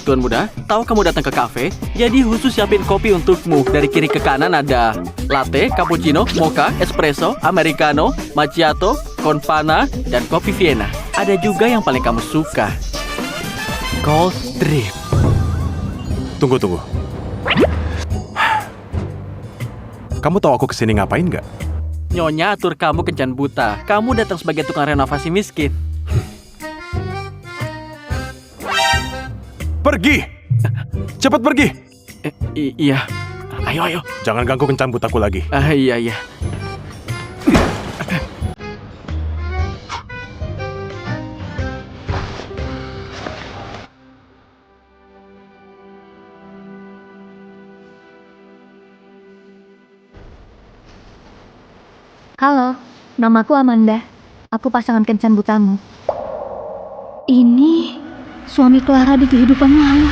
Tuan muda, tahu kamu datang ke kafe? Jadi khusus siapin kopi untukmu. Dari kiri ke kanan ada latte, cappuccino, mocha, espresso, americano, macchiato, convana, dan kopi Vienna. Ada juga yang paling kamu suka, Cold Drip. Tunggu. Kamu tahu aku kesini ngapain nggak? Nyonya atur kamu kencan buta. Kamu datang sebagai tukang renovasi miskin. Pergi! Cepat pergi! Iya. Ayo. Jangan ganggu kencan butaku lagi. Iya. Halo, namaku Amanda. Aku pasangan kencan butamu. Ini suami Clara di kehidupan lalu.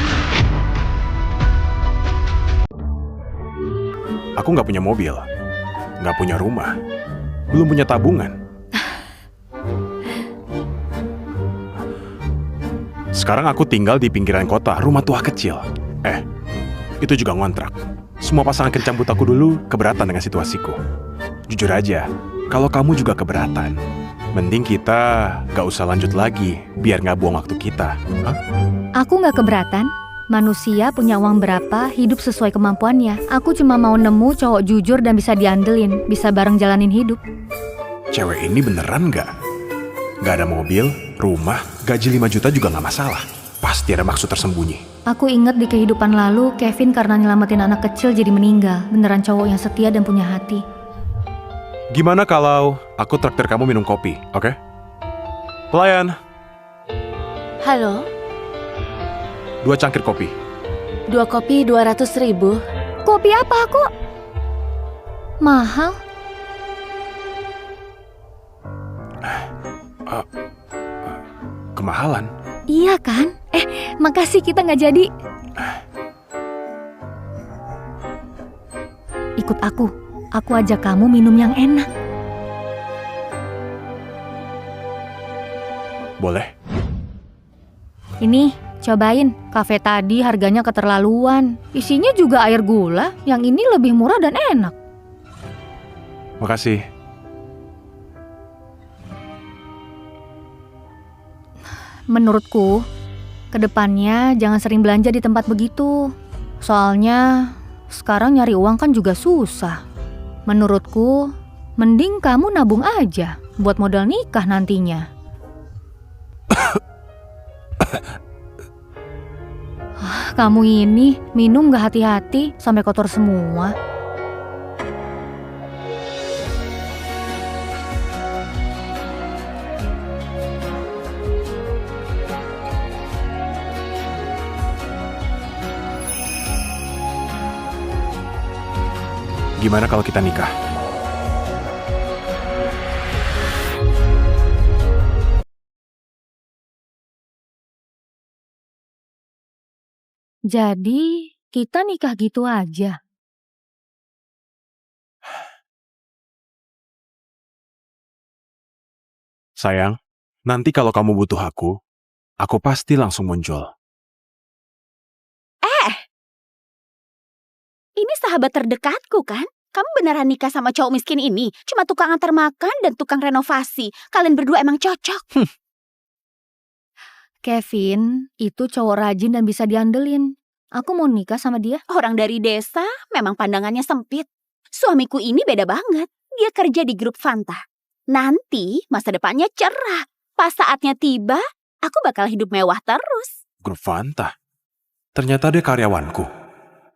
Aku nggak punya mobil, nggak punya rumah, belum punya tabungan. Sekarang aku tinggal di pinggiran kota, rumah tua kecil. Itu juga ngontrak. Semua pasangan kencan butaku dulu keberatan dengan situasiku. Jujur aja, kalau kamu juga keberatan, mending kita gak usah lanjut lagi, biar gak buang waktu kita. Hah? Aku gak keberatan. Manusia punya uang berapa, hidup sesuai kemampuannya. Aku cuma mau nemu cowok jujur dan bisa diandelin, bisa bareng jalanin hidup. Cewek ini beneran gak? Gak ada mobil, rumah, gaji 5 juta juga gak masalah. Pasti ada maksud tersembunyi. Aku inget di kehidupan lalu, Kevin karena nyelamatin anak kecil jadi meninggal. Beneran cowok yang setia dan punya hati. Gimana kalau aku traktir kamu minum kopi, oke? Pelayan, Halo, 2 cangkir kopi. 2 kopi 200.000. Kopi apa kok? Mahal? Kemahalan. Iya kan? Makasih kita nggak jadi. Ikut aku ajak kamu minum yang enak. Boleh? Ini, cobain. Kafe tadi harganya keterlaluan. Isinya juga air gula, yang ini lebih murah dan enak. Makasih. Menurutku, kedepannya jangan sering belanja di tempat begitu. Soalnya, sekarang nyari uang kan juga susah. Menurutku, mending kamu nabung aja buat modal nikah nantinya. Kamu ini minum gak hati-hati sampai kotor semua. Gimana kalau kita nikah? Jadi, kita nikah gitu aja. Sayang, nanti kalau kamu butuh aku pasti langsung muncul. Ini sahabat terdekatku kan? Kamu beneran nikah sama cowok miskin ini? Cuma tukang antar makan dan tukang renovasi. Kalian berdua emang cocok. Kevin, itu cowok rajin dan bisa diandelin. Aku mau nikah sama dia. Orang dari desa memang pandangannya sempit. Suamiku ini beda banget. Dia kerja di grup Fanta. Nanti masa depannya cerah. Pas saatnya tiba, aku bakal hidup mewah terus. Grup Fanta? Ternyata dia karyawanku.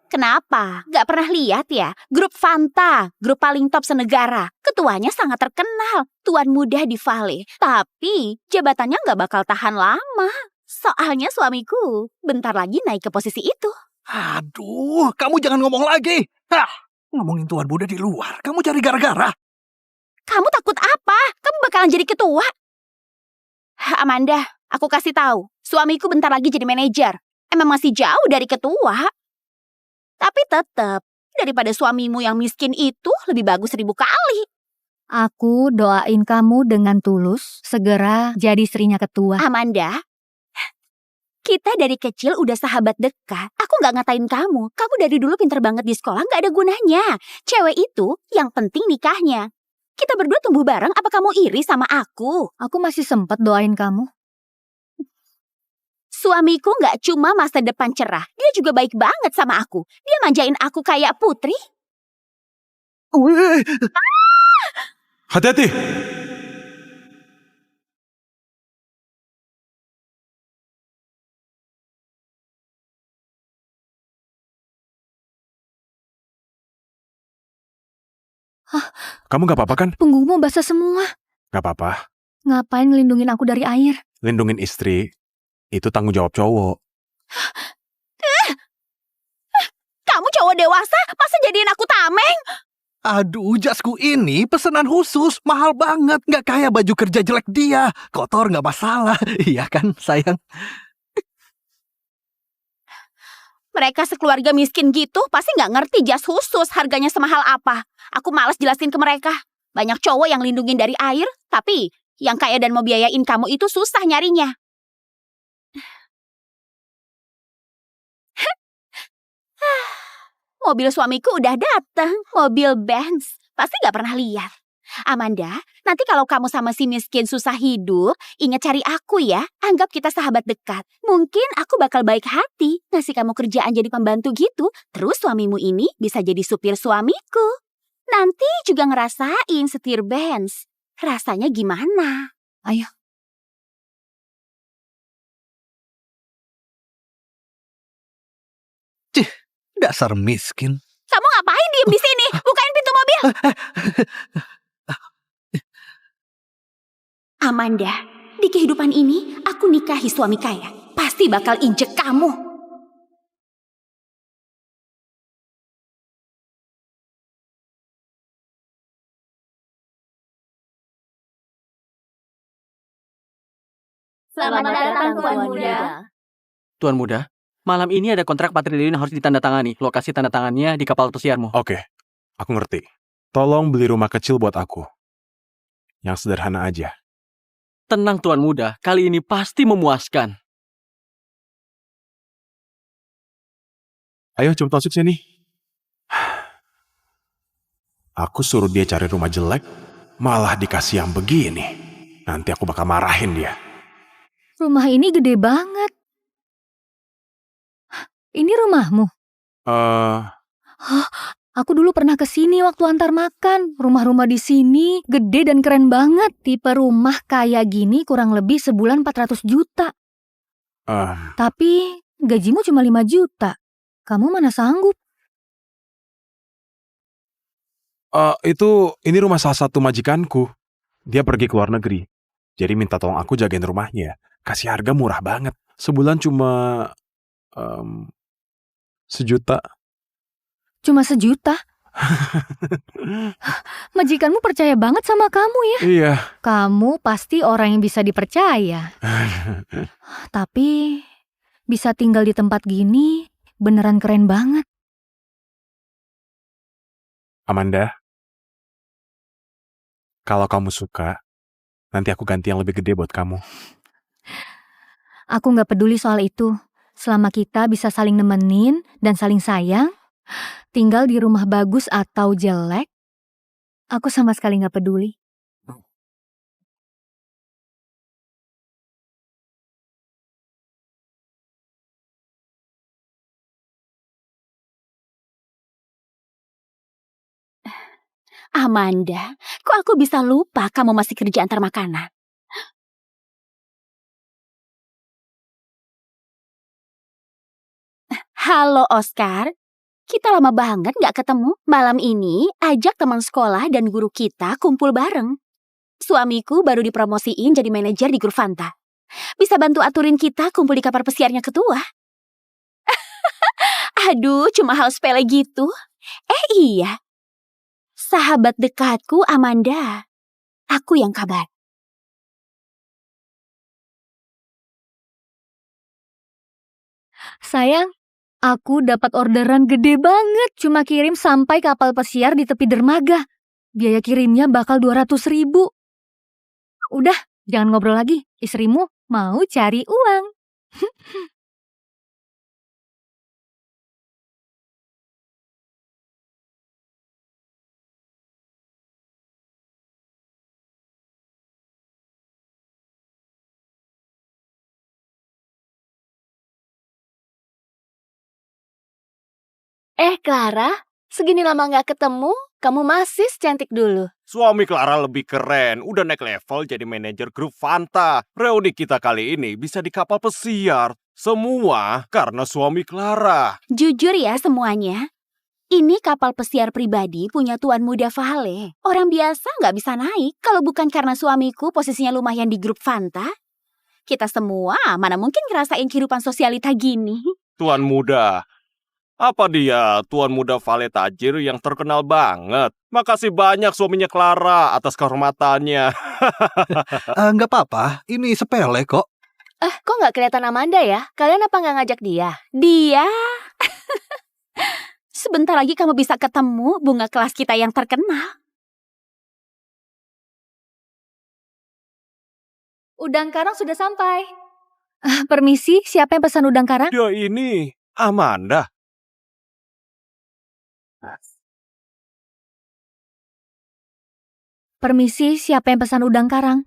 Kenapa? Gak pernah lihat ya? Grup Fanta, grup paling top senegara. Ketuanya sangat terkenal, tuan muda di Vale. Tapi jabatannya gak bakal tahan lama. Soalnya suamiku bentar lagi naik ke posisi itu. Aduh, kamu jangan ngomong lagi. Ngomongin tuan muda di luar, kamu cari gara-gara. Kamu takut apa? Kamu bakalan jadi ketua. Amanda, aku kasih tahu, suamiku bentar lagi jadi manajer. Emang masih jauh dari ketua. Tapi tetap, daripada suamimu yang miskin itu lebih bagus 1000 kali. Aku doain kamu dengan tulus segera jadi istrinya ketua. Amanda, Kita dari kecil udah sahabat dekat. Aku gak ngatain kamu. Kamu dari dulu pinter banget di sekolah, gak ada gunanya. Cewek itu yang penting nikahnya. Kita berdua tumbuh bareng, apa kamu iri sama aku? Aku masih sempet doain kamu. Suamiku gak cuma masa depan cerah, dia juga baik banget sama aku. Dia manjain aku kayak putri. Wih, Hati-hati! Kamu gak apa-apa kan? Punggungmu basah semua. Gak apa-apa. Ngapain ngelindungin aku dari air? Lindungin istri, itu tanggung jawab cowok. Kamu cowok dewasa, masa jadiin aku tameng? aduh, jasku ini pesanan khusus, mahal banget. Nggak kayak baju kerja jelek dia. Kotor nggak masalah, iya kan sayang? Mereka sekeluarga miskin gitu pasti nggak ngerti jas khusus harganya semahal apa. Aku malas jelasin ke mereka. Banyak cowok yang lindungin dari air, tapi yang kaya dan mau biayain kamu itu susah nyarinya. Mobil suamiku udah datang, mobil Benz. Pasti nggak pernah lihat. Amanda, nanti kalau kamu sama si miskin susah hidup, ingat cari aku ya. Anggap kita sahabat dekat. Mungkin aku bakal baik hati, ngasih kamu kerjaan jadi pembantu gitu. Terus suamimu ini bisa jadi supir suamiku. Nanti juga ngerasain setir Benz. Rasanya gimana? Ayo. Dasar miskin. Kamu ngapain diem di sini? Bukain pintu mobil. Amanda, di kehidupan ini aku nikahi suami kaya. Pasti bakal injek kamu. Selamat datang, Tuan Muda. Tuan Muda, malam ini ada kontrak 4 triliun yang harus ditandatangani. Lokasi tanda tangannya di kapal pesiarmu. Oke, aku ngerti. Tolong beli rumah kecil buat aku. Yang sederhana aja. Tenang Tuan Muda, kali ini pasti memuaskan. Ayo, jom masuk sini. Aku suruh dia cari rumah jelek, malah dikasih yang begini. Nanti aku bakal marahin dia. Rumah ini gede banget. Ini rumahmu? Aku dulu pernah ke sini waktu antar makan. Rumah-rumah di sini gede dan keren banget. Tipe rumah kayak gini kurang lebih sebulan 400 juta. Tapi gajimu cuma 5 juta. Kamu mana sanggup? Ini rumah salah satu majikanku. Dia pergi ke luar negeri. Jadi minta tolong aku jagain rumahnya. Kasih harga murah banget. Sebulan cuma 1 juta. Cuma 1 juta? Majikanmu percaya banget sama kamu ya? Iya. Kamu pasti orang yang bisa dipercaya. Tapi bisa tinggal di tempat gini beneran keren banget. Amanda, kalau kamu suka, nanti aku ganti yang lebih gede buat kamu. Aku gak peduli soal itu. Selama kita bisa saling nemenin dan saling sayang, tinggal di rumah bagus atau jelek, aku sama sekali gak peduli. Amanda, kok aku bisa lupa kamu masih kerja antar makanan? Halo Oscar, kita lama banget gak ketemu. Malam ini ajak teman sekolah dan guru kita kumpul bareng. Suamiku baru dipromosiin jadi manajer di grup Fanta. Bisa bantu aturin kita kumpul di kamar pesiarnya ketua. Aduh, cuma hal sepele gitu. Iya, sahabat dekatku Amanda. Aku yang kabar. Sayang, aku dapat orderan gede banget. Cuma kirim sampai kapal pesiar di tepi dermaga. Biaya kirimnya bakal 200.000. Udah, jangan ngobrol lagi. Istrimu mau cari uang. Clara, segini lama nggak ketemu, kamu masih secantik dulu. Suami Clara lebih keren, udah naik level jadi manajer grup Fanta. Reuni kita kali ini bisa di kapal pesiar. Semua karena suami Clara. Jujur ya semuanya. Ini kapal pesiar pribadi punya Tuan Muda Vale. Orang biasa nggak bisa naik kalau bukan karena suamiku posisinya lumayan di grup Fanta. Kita semua mana mungkin ngerasain kehidupan sosialita gini. Tuan muda. Apa dia Tuan Muda Vale tajir yang terkenal banget? Makasih banyak suaminya Clara atas kehormatannya. Nggak apa-apa, ini sepele kok. Kok nggak kelihatan Amanda ya? Kalian apa nggak ngajak dia? Dia... Sebentar lagi kamu bisa ketemu bunga kelas kita yang terkenal. Udang karang sudah sampai. Permisi, siapa yang pesan udang karang? Dia ini Amanda. Permisi, siapa yang pesan udang karang?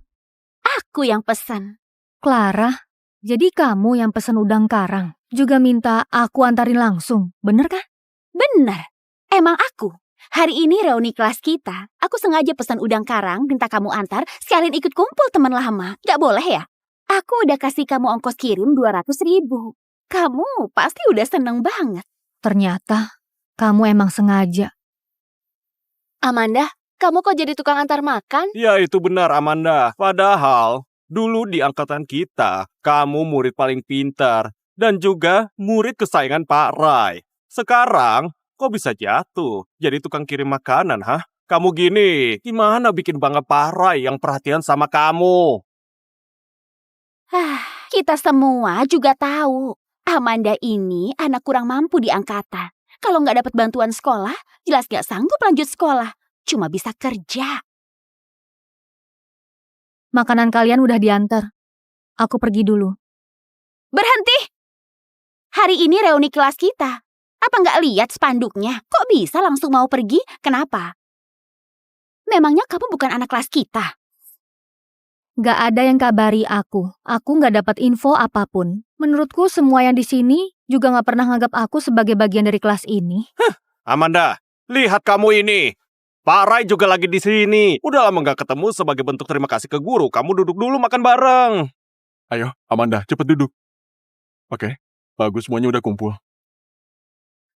Aku yang pesan. Clara, jadi kamu yang pesan udang karang. Juga minta aku antarin langsung, bener kan? Benar, emang aku. Hari ini reuni kelas kita. Aku sengaja pesan udang karang, minta kamu antar, sekalian ikut kumpul teman lama. Gak boleh ya? Aku udah kasih kamu ongkos kirim 200.000. Kamu pasti udah seneng banget. Ternyata kamu emang sengaja. Amanda, kamu kok jadi tukang antar makan? Ya itu benar Amanda. Padahal dulu di angkatan kita, kamu murid paling pintar. Dan juga murid kesayangan Pak Rai. Sekarang, kok bisa jatuh jadi tukang kirim makanan, hah? Kamu gini, gimana bikin bangga Pak Rai yang perhatian sama kamu? Kita semua juga tahu. Amanda ini anak kurang mampu di angkatan. Kalau nggak dapat bantuan sekolah, jelas nggak sanggup lanjut sekolah. Cuma bisa kerja. Makanan kalian udah diantar. Aku pergi dulu. Berhenti! Hari ini reuni kelas kita. Apa nggak lihat spanduknya? Kok bisa langsung mau pergi? Kenapa? Memangnya kamu bukan anak kelas kita? Gak ada yang kabari aku. Aku gak dapat info apapun. Menurutku semua yang di sini juga gak pernah nganggap aku sebagai bagian dari kelas ini. Amanda, lihat kamu ini. Pak Rai juga lagi di sini. Udah lama gak ketemu sebagai bentuk terima kasih ke guru. Kamu duduk dulu makan bareng. Ayo, Amanda, cepet duduk. Oke, bagus semuanya udah kumpul.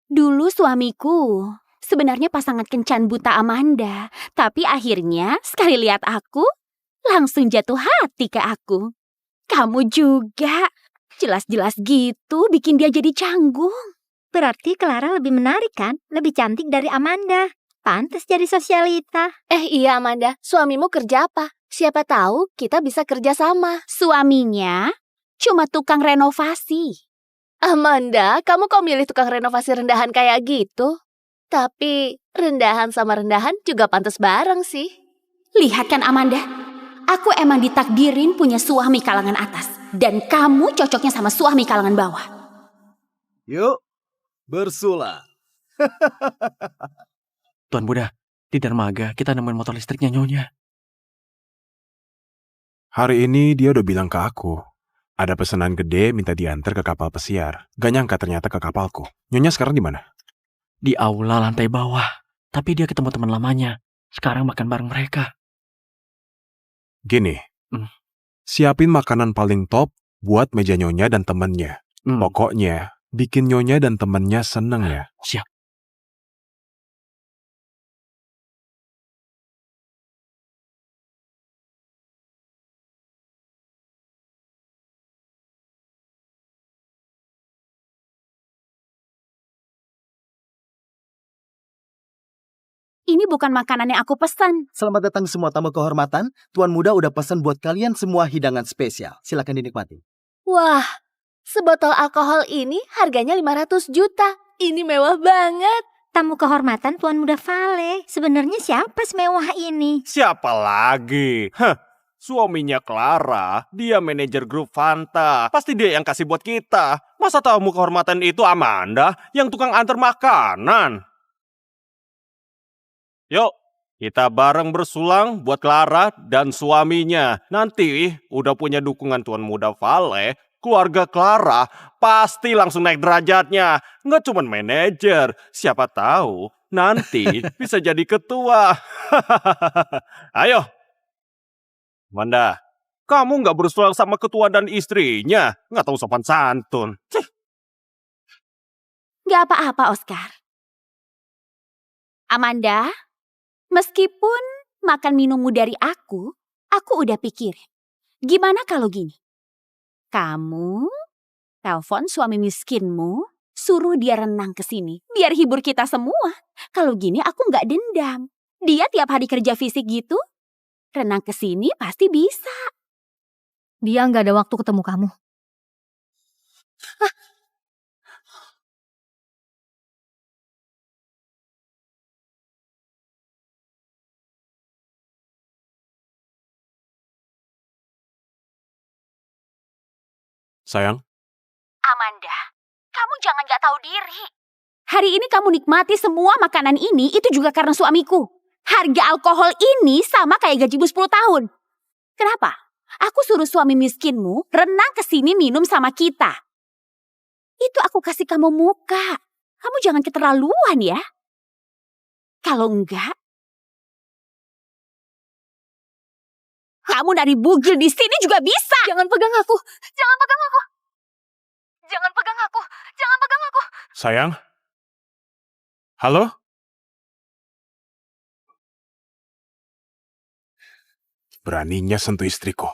Dulu suamiku sebenarnya pasangan kencan buta Amanda. Tapi akhirnya sekali lihat aku, langsung jatuh hati ke aku. Kamu juga. Jelas-jelas gitu bikin dia jadi canggung. Berarti Clara lebih menarik kan? Lebih cantik dari Amanda. Pantes jadi sosialita. Iya Amanda, suamimu kerja apa? Siapa tahu kita bisa kerja sama. Suaminya cuma tukang renovasi. Amanda, kamu kok milih tukang renovasi rendahan kayak gitu? Tapi rendahan sama rendahan juga pantas bareng sih. Lihat kan Amanda, aku emang ditakdirin punya suami kalangan atas. Dan kamu cocoknya sama suami kalangan bawah. Yuk, bersulah. Tuan Muda, di dermaga kita nemuin motor listriknya Nyonya. Hari ini dia udah bilang ke aku. Ada pesanan gede minta diantar ke kapal pesiar. Gak nyangka ternyata ke kapalku. Nyonya sekarang di mana? Di aula lantai bawah. Tapi dia ketemu teman lamanya. Sekarang makan bareng mereka. Gini, siapin makanan paling top buat meja Nyonya dan temennya. Pokoknya, bikin Nyonya dan temennya seneng ya. Siap. Ini bukan makanan yang aku pesan. Selamat datang semua tamu kehormatan. Tuan Muda udah pesan buat kalian semua hidangan spesial. Silakan dinikmati. Wah, sebotol alkohol ini harganya 500 juta. Ini mewah banget. Tamu kehormatan Tuan Muda Vale. Sebenarnya siapa semewah ini? Siapa lagi? Suaminya Clara, dia manajer grup Fanta. Pasti dia yang kasih buat kita. Masa tamu kehormatan itu Amanda yang tukang antar makanan? Yuk, kita bareng bersulang buat Clara dan suaminya. Nanti udah punya dukungan Tuan Muda Vale, keluarga Clara pasti langsung naik derajatnya. Nggak cuma manajer, siapa tahu nanti bisa jadi ketua. Ayo, Amanda, kamu nggak berusaha sama ketua dan istrinya. Nggak tahu sopan santun. Cih. Gak apa-apa, Oscar. Amanda, meskipun makan minummu dari aku udah pikirin. Gimana kalau gini? Kamu telepon suami miskinmu, suruh dia renang ke sini, biar hibur kita semua. Kalau gini aku nggak dendam. Dia tiap hari kerja fisik gitu, renang ke sini pasti bisa. Dia nggak ada waktu ketemu kamu. Sayang, Amanda, kamu jangan gak tahu diri. Hari ini kamu nikmati semua makanan ini, itu juga karena suamiku. Harga alkohol ini sama kayak gajimu 10 tahun. Kenapa? Aku suruh suami miskinmu renang ke sini minum sama kita. Itu aku kasih kamu muka. Kamu jangan keterlaluan ya. Kalau enggak, kamu dari bugil di sini juga bisa. Jangan pegang aku. Jangan pegang aku. Jangan pegang aku. Jangan pegang aku. sayang. Halo? Beraninya sentuh istriku.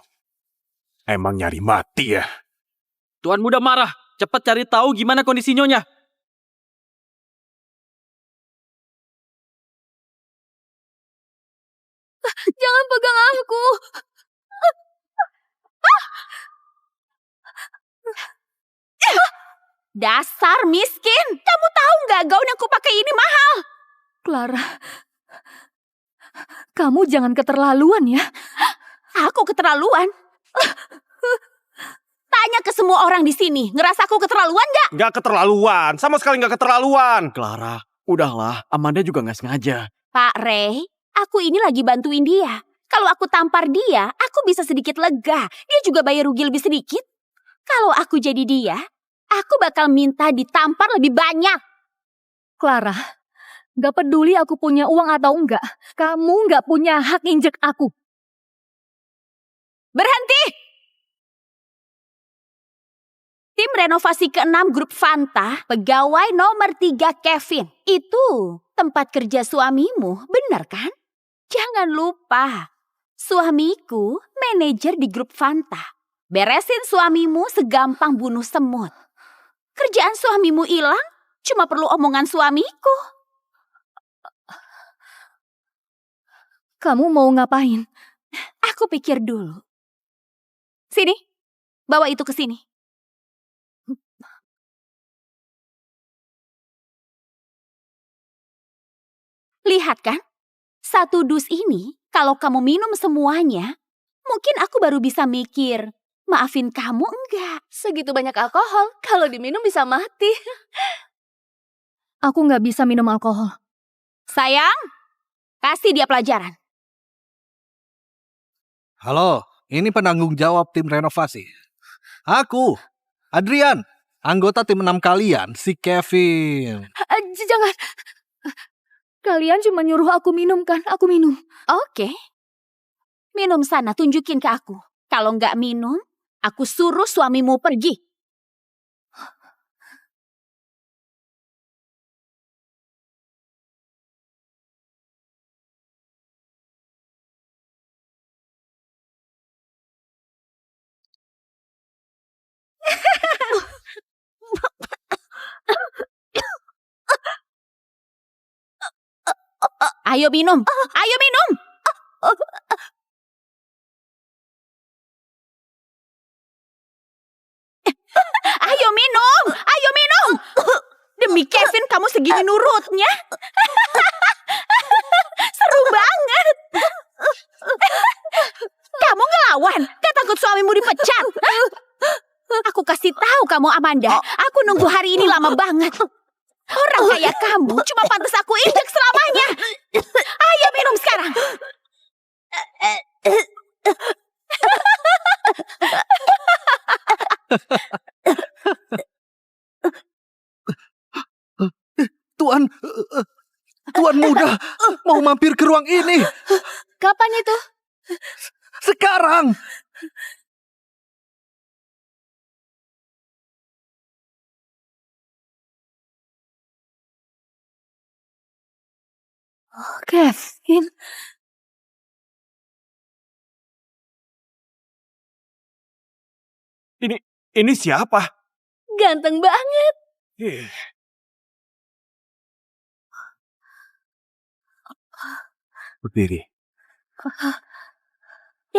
Emang nyari mati ya? Tuan muda marah. Cepat cari tahu gimana kondisi nyonya. Jangan pegang aku. Dasar miskin. Kamu tahu nggak gaun yang kupakai ini mahal? Clara, kamu jangan keterlaluan ya. Aku keterlaluan. Tanya ke semua orang di sini, ngerasa aku keterlaluan nggak? Nggak keterlaluan, sama sekali nggak keterlaluan. Clara, udahlah. Amanda juga nggak sengaja. Pak Ray, aku ini lagi bantuin dia. Kalau aku tampar dia, aku bisa sedikit lega. Dia juga bayar rugi lebih sedikit. Kalau aku jadi dia, aku bakal minta ditampar lebih banyak. Clara, gak peduli aku punya uang atau enggak. Kamu gak punya hak injek aku. Berhenti! Tim renovasi ke-6 grup Fanta, pegawai nomor 3 Kevin. Itu tempat kerja suamimu, benar kan? Jangan lupa, suamiku manajer di grup Fanta. Beresin suamimu segampang bunuh semut. Kerjaan suamimu hilang, cuma perlu omongan suamiku. Kamu mau ngapain? Aku pikir dulu. Sini, bawa itu ke sini. Lihat kan, satu dus ini kalau kamu minum semuanya, mungkin aku baru bisa mikir, maafin kamu enggak. Segitu banyak alkohol, kalau diminum bisa mati. Aku gak bisa minum alkohol. Sayang, kasih dia pelajaran. Halo, ini penanggung jawab tim renovasi. Aku, Adrian, anggota tim 6 kalian, si Kevin. Jangan. Kalian cuma nyuruh aku minum kan? Aku minum. Oke. Minum sana, tunjukin ke aku. Kalau nggak minum, aku suruh suamimu pergi. Ayo minum, ayo minum. Ayo minum, ayo minum. Demi Kevin kamu segini nurutnya. Seru banget. Kamu ngelawan, gak takut suamimu dipecat? Hah? Aku kasih tahu kamu Amanda, aku nunggu hari ini lama banget. Orang kayak kamu cuma pantas aku injek selamanya. Ayo minum sekarang. Tuan muda mau mampir ke ruang ini. Kapan itu? Sekarang. Kevin, Ini siapa? Ganteng banget. Ih, Berdiri.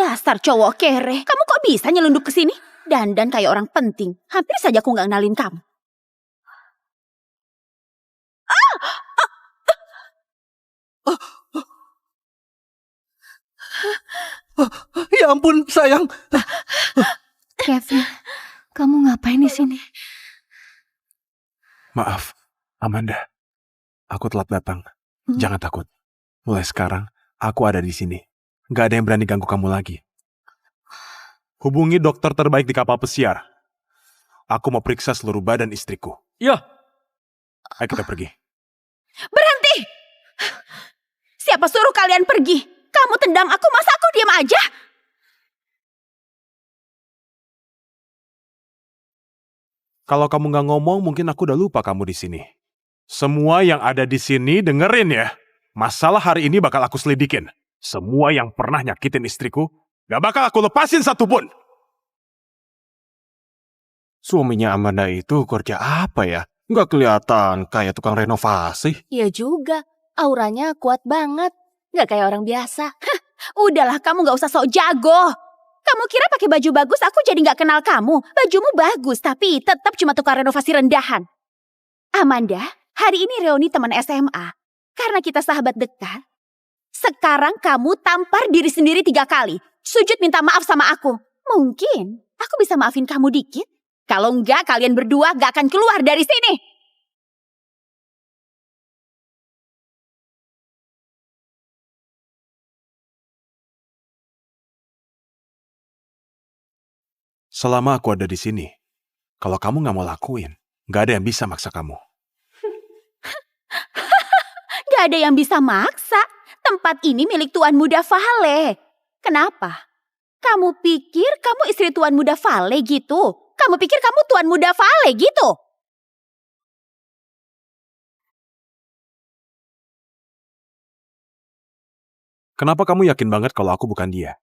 dasar cowok kere. Kamu kok bisa nyelundup ke sini? Dandan kayak orang penting. Hampir saja aku nggak kenalin kamu. Ya ampun, sayang. Kevin, kamu ngapain di sini? Maaf, Amanda. Aku telat datang. Jangan takut. Mulai sekarang, aku ada di sini. Gak ada yang berani ganggu kamu lagi. Hubungi dokter terbaik di kapal pesiar. Aku mau periksa seluruh badan istriku. Ya, Ayo kita pergi. Berhenti! Siapa suruh kalian pergi? Kamu tendang aku, masa aku diam aja? Kalau kamu gak ngomong, mungkin aku udah lupa kamu di sini. Semua yang ada di sini dengerin ya. Masalah hari ini bakal aku selidikin. Semua yang pernah nyakitin istriku, gak bakal aku lepasin satupun. suaminya Amanda itu kerja apa ya? Nggak kelihatan kayak tukang renovasi. Iya juga, auranya kuat banget. Nggak kayak orang biasa. Udahlah, kamu gak usah sok jago. Kamu kira pakai baju bagus aku jadi gak kenal kamu? Bajumu bagus, tapi tetap cuma tukang renovasi rendahan. Amanda, hari ini reuni teman SMA. Karena kita sahabat dekat, sekarang kamu tampar diri sendiri 3 kali. Sujud minta maaf sama aku. Mungkin aku bisa maafin kamu dikit. Kalau enggak, kalian berdua gak akan keluar dari sini. Selama aku ada di sini, kalau kamu gak mau lakuin, gak ada yang bisa maksa kamu. Gak ada yang bisa maksa. Tempat ini milik Tuan Muda Vale. Kenapa? Kamu pikir kamu istri Tuan Muda Vale gitu? Kamu pikir kamu Tuan Muda Vale gitu? Kenapa kamu yakin banget kalau aku bukan dia?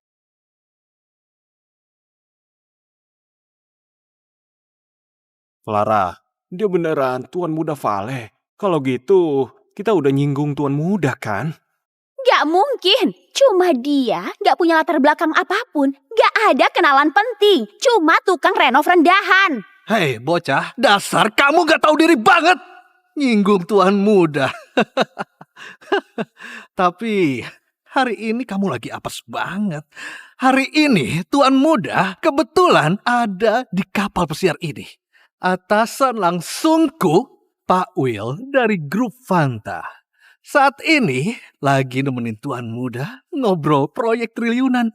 Clara, dia beneran Tuan Muda Vale. Kalau gitu, kita udah nyinggung Tuan Muda kan? Gak mungkin. Cuma dia gak punya latar belakang apapun. Gak ada kenalan penting. Cuma tukang renov rendahan. Hei bocah, dasar kamu gak tahu diri banget. Nyinggung tuan muda. Tapi hari ini kamu lagi apes banget. Hari ini tuan muda kebetulan ada di kapal pesiar ini. Atasan langsungku, Pak Will dari grup Fanta. Saat ini lagi nemenin tuan muda ngobrol proyek triliunan.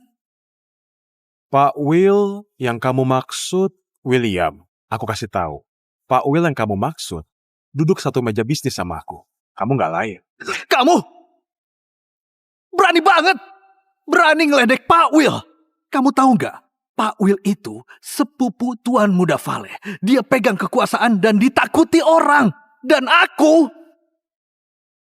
Pak Will yang kamu maksud William. Aku kasih tahu. Pak Will yang kamu maksud duduk satu meja bisnis sama aku. Kamu nggak layak. Kamu berani banget. Berani ngeledek Pak Will. Kamu tahu nggak? Pak Will itu sepupu Tuan Muda Vale. Dia pegang kekuasaan dan ditakuti orang. Dan aku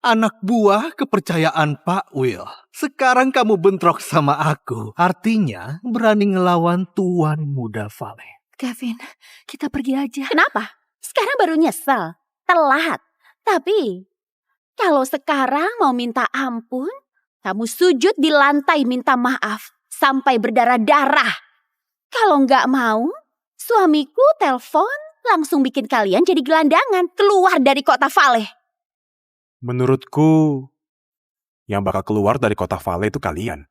anak buah kepercayaan Pak Will. Sekarang kamu bentrok sama aku. Artinya berani ngelawan Tuan Muda Vale. Kevin, kita pergi aja. Kenapa? Sekarang baru nyesel. Telat. Tapi kalau sekarang mau minta ampun, kamu sujud di lantai minta maaf sampai berdarah-darah. Kalau nggak mau, suamiku telepon langsung bikin kalian jadi gelandangan keluar dari kota Vale. Menurutku, yang bakal keluar dari kota Vale itu kalian.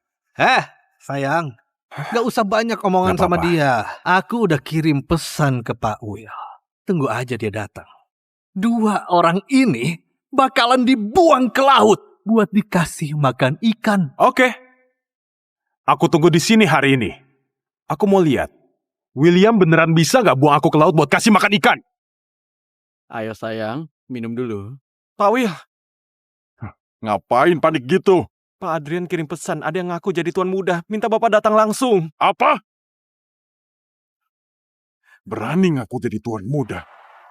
Sayang. Gak usah banyak omongan Gak sama apa-apa. dia. Aku udah kirim pesan ke Pak Will. Tunggu aja dia datang. 2 orang ini bakalan dibuang ke laut buat dikasih makan ikan. Oke. Aku tunggu di sini hari ini. Aku mau lihat William beneran bisa nggak buang aku ke laut buat kasih makan ikan? Ayo sayang, minum dulu. Pak Will, Ngapain panik gitu? Pak Adrian kirim pesan ada yang ngaku jadi tuan muda. Minta Bapak datang langsung. Apa? Berani ngaku jadi tuan muda.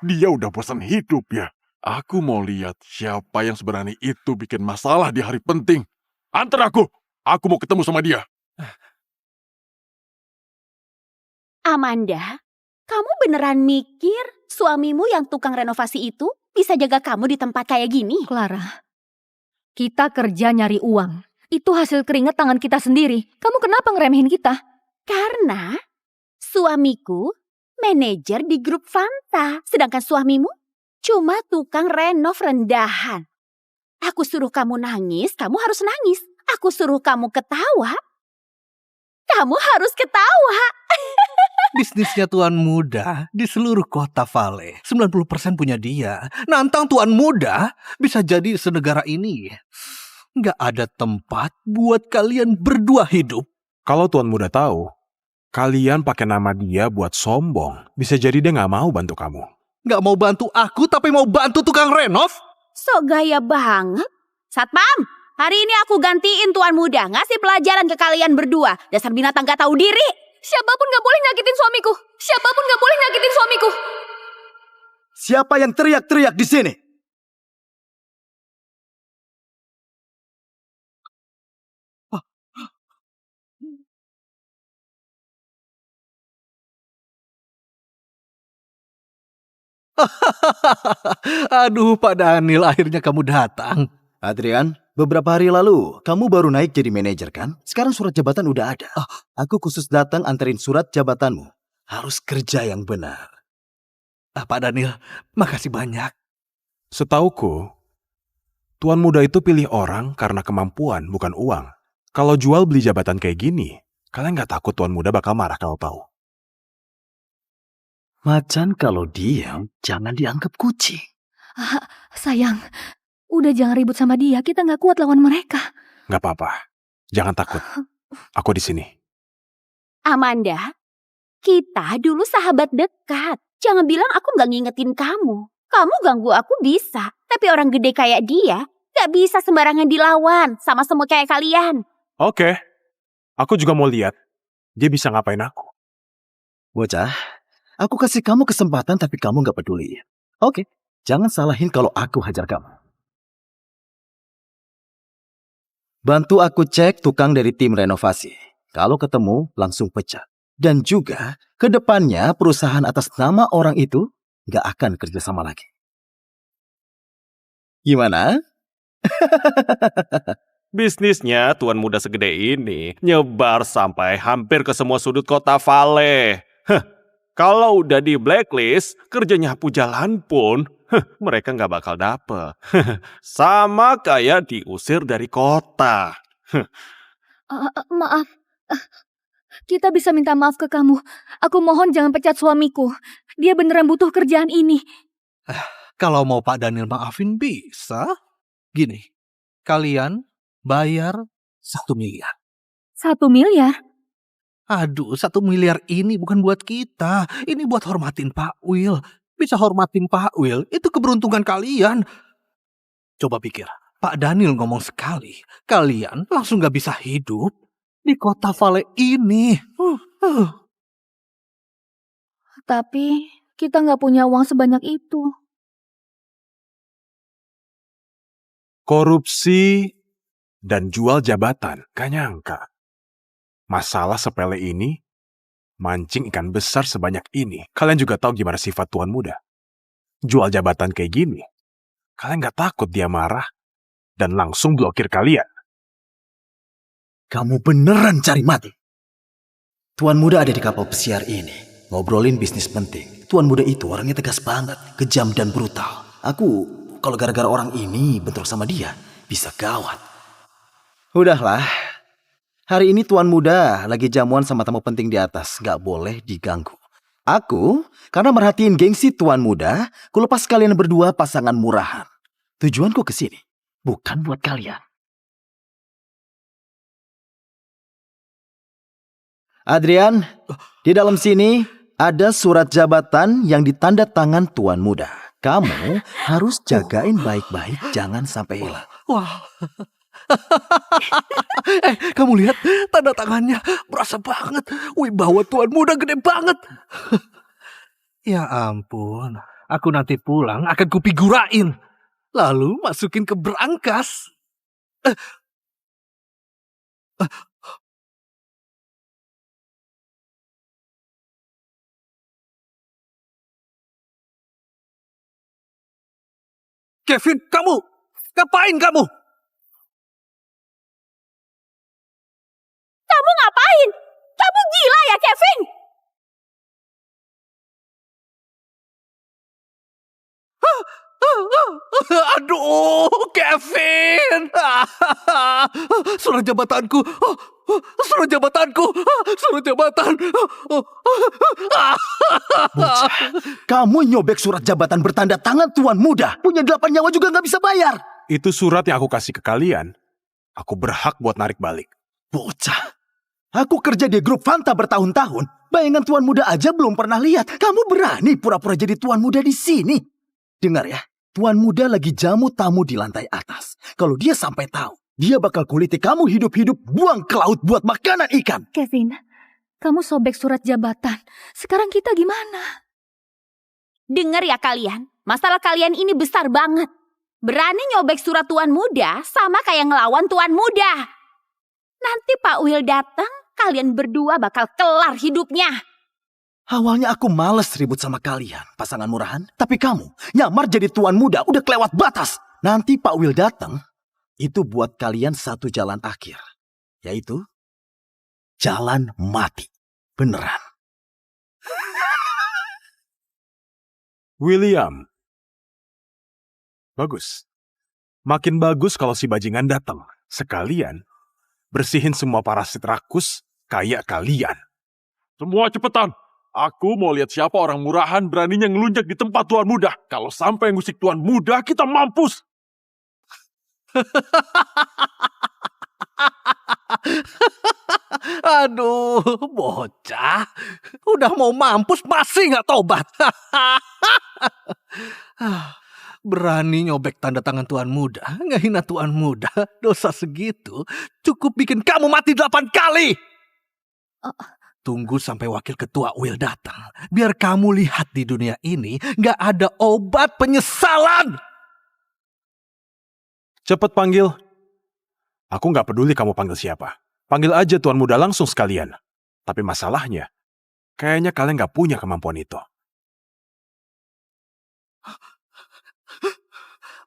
Dia udah bosan hidup ya. Aku mau lihat siapa yang seberani itu bikin masalah di hari penting. Antar aku. Aku mau ketemu sama dia. Amanda, kamu beneran mikir suamimu yang tukang renovasi itu bisa jaga kamu di tempat kayak gini? Clara, kita kerja nyari uang. Itu hasil keringat tangan kita sendiri. Kamu kenapa ngeremehin kita? Karena suamiku manajer di grup Fanta, sedangkan suamimu cuma tukang renov rendahan. Aku suruh kamu nangis, kamu harus nangis. Aku suruh kamu ketawa, kamu harus ketawa. Bisnisnya tuan muda di seluruh kota Vale. 90% punya dia. Nantang tuan muda bisa jadi senegara ini. Nggak ada tempat buat kalian berdua hidup. Kalau tuan muda tahu, kalian pakai nama dia buat sombong. Bisa jadi dia nggak mau bantu kamu. Nggak mau bantu aku tapi mau bantu tukang renov. Sok gaya banget. Satpam, hari ini aku gantiin tuan muda. Ngasih pelajaran ke kalian berdua. Dasar binatang gak tahu diri. Siapapun gak boleh nyakitin suamiku. Siapapun gak boleh nyakitin suamiku. Siapa yang teriak-teriak di sini? Aduh, Pak Daniel, akhirnya kamu datang. Adrian, beberapa hari lalu kamu baru naik jadi manajer kan? Sekarang surat jabatan udah ada. Aku khusus datang anterin surat jabatanmu. Harus kerja yang benar. Pak Daniel, makasih banyak. Setauku, tuan muda itu pilih orang karena kemampuan, bukan uang. Kalau jual beli jabatan kayak gini, kalian nggak takut tuan muda bakal marah kalau tahu? Macan kalau diam, jangan dianggap kucing. Sayang, udah jangan ribut sama dia. Kita gak kuat lawan mereka. Nggak apa-apa. Jangan takut. Aku di sini. Amanda, kita dulu sahabat dekat. Jangan bilang aku gak ngingetin kamu. Kamu ganggu aku bisa. Tapi orang gede kayak dia gak bisa sembarangan dilawan sama semua kayak kalian. Oke. Aku juga mau lihat dia bisa ngapain aku. Bocah, aku kasih kamu kesempatan tapi kamu gak peduli. Oke, jangan salahin kalau aku hajar kamu. Bantu aku cek tukang dari tim renovasi. Kalau ketemu, langsung pecat. Dan juga, ke depannya perusahaan atas nama orang itu gak akan kerjasama lagi. Gimana? bisnisnya tuan muda segede ini nyebar sampai hampir ke semua sudut kota Vale. Kalau udah di blacklist, kerja nyapu jalan pun mereka nggak bakal dapet. Sama kayak diusir dari kota. Maaf. Kita bisa minta maaf ke kamu. Aku mohon jangan pecat suamiku. Dia beneran butuh kerjaan ini. Kalau mau Pak Daniel maafin bisa. Gini, kalian bayar 1 miliar. 1 miliar? Aduh, 1 miliar ini bukan buat kita. Ini buat hormatin Pak Will. Bisa hormatin Pak Will, itu keberuntungan kalian. Coba pikir, Pak Daniel ngomong sekali, kalian langsung gak bisa hidup di kota Vale ini. Tapi kita nggak punya uang sebanyak itu. Korupsi dan jual jabatan, gak nyangka. Masalah sepele ini, mancing ikan besar sebanyak ini. Kalian juga tahu gimana sifat tuan muda. Jual jabatan kayak gini, kalian gak takut dia marah dan langsung blokir kalian. Kamu beneran cari mati. Tuan muda ada di kapal pesiar ini. Ngobrolin bisnis penting. Tuan muda itu orangnya tegas banget, kejam dan brutal. Aku, kalau gara-gara orang ini bentrok sama dia, bisa gawat. Udahlah. Hari ini tuan muda lagi jamuan sama tamu penting di atas. Gak boleh diganggu. Aku, karena merhatiin gengsi tuan muda, kulepas kalian berdua pasangan murahan. Tujuanku ke sini, bukan buat kalian. Adrian, di dalam sini ada surat jabatan yang ditanda tangan Tuan Muda. Kamu harus jagain baik-baik, jangan sampai hilang. Wah. Kamu lihat tanda tangannya berasa banget. Wibawa Tuan Muda gede banget. Ya ampun, aku nanti pulang akan kupigurain. Lalu masukin ke berangkas. Kevin, kamu ngapain kamu? Kamu ngapain? Kamu gila ya, Kevin? Aduh, Kevin. Surat jabatanku. Surat jabatanku. Surat jabatan. Bocah, kamu nyobek surat jabatan bertanda tangan Tuan Muda. Punya 8 nyawa juga nggak bisa bayar. Itu surat yang aku kasih ke kalian. Aku berhak buat narik balik. Bocah, aku kerja di grup Fanta bertahun-tahun. Bayangan Tuan Muda aja belum pernah lihat. Kamu berani pura-pura jadi Tuan Muda di sini. Dengar ya, Tuan Muda lagi jamu tamu di lantai atas. Kalau dia sampai tahu, dia bakal kuliti kamu hidup-hidup buang ke laut buat makanan ikan. Kevin, kamu sobek surat jabatan. Sekarang kita gimana? Dengar ya kalian, masalah kalian ini besar banget. Berani nyobek surat Tuan Muda sama kayak ngelawan Tuan Muda. Nanti Pak Will datang, kalian berdua bakal kelar hidupnya. Awalnya aku males ribut sama kalian, pasangan murahan. Tapi kamu nyamar jadi Tuan Muda udah kelewat batas. Nanti Pak Will datang, itu buat kalian satu jalan akhir. Yaitu jalan mati. Beneran. William. Bagus. Makin bagus kalau si bajingan datang. Sekalian bersihin semua parasit rakus kayak kalian. Semua cepetan. Aku mau lihat siapa orang murahan beraninya ngelunjak di tempat Tuan Muda. Kalau sampai ngusik Tuan Muda, kita mampus. Aduh, bocah. Udah mau mampus masih nggak tobat. Berani nyobek tanda tangan Tuan Muda, ngehina Tuan Muda, dosa segitu cukup bikin kamu mati 8 kali. Tunggu sampai wakil ketua Will datang. Biar kamu lihat di dunia ini nggak ada obat penyesalan. Cepet panggil. Aku nggak peduli kamu panggil siapa. Panggil aja Tuan Muda langsung sekalian. Tapi masalahnya, kayaknya kalian nggak punya kemampuan itu.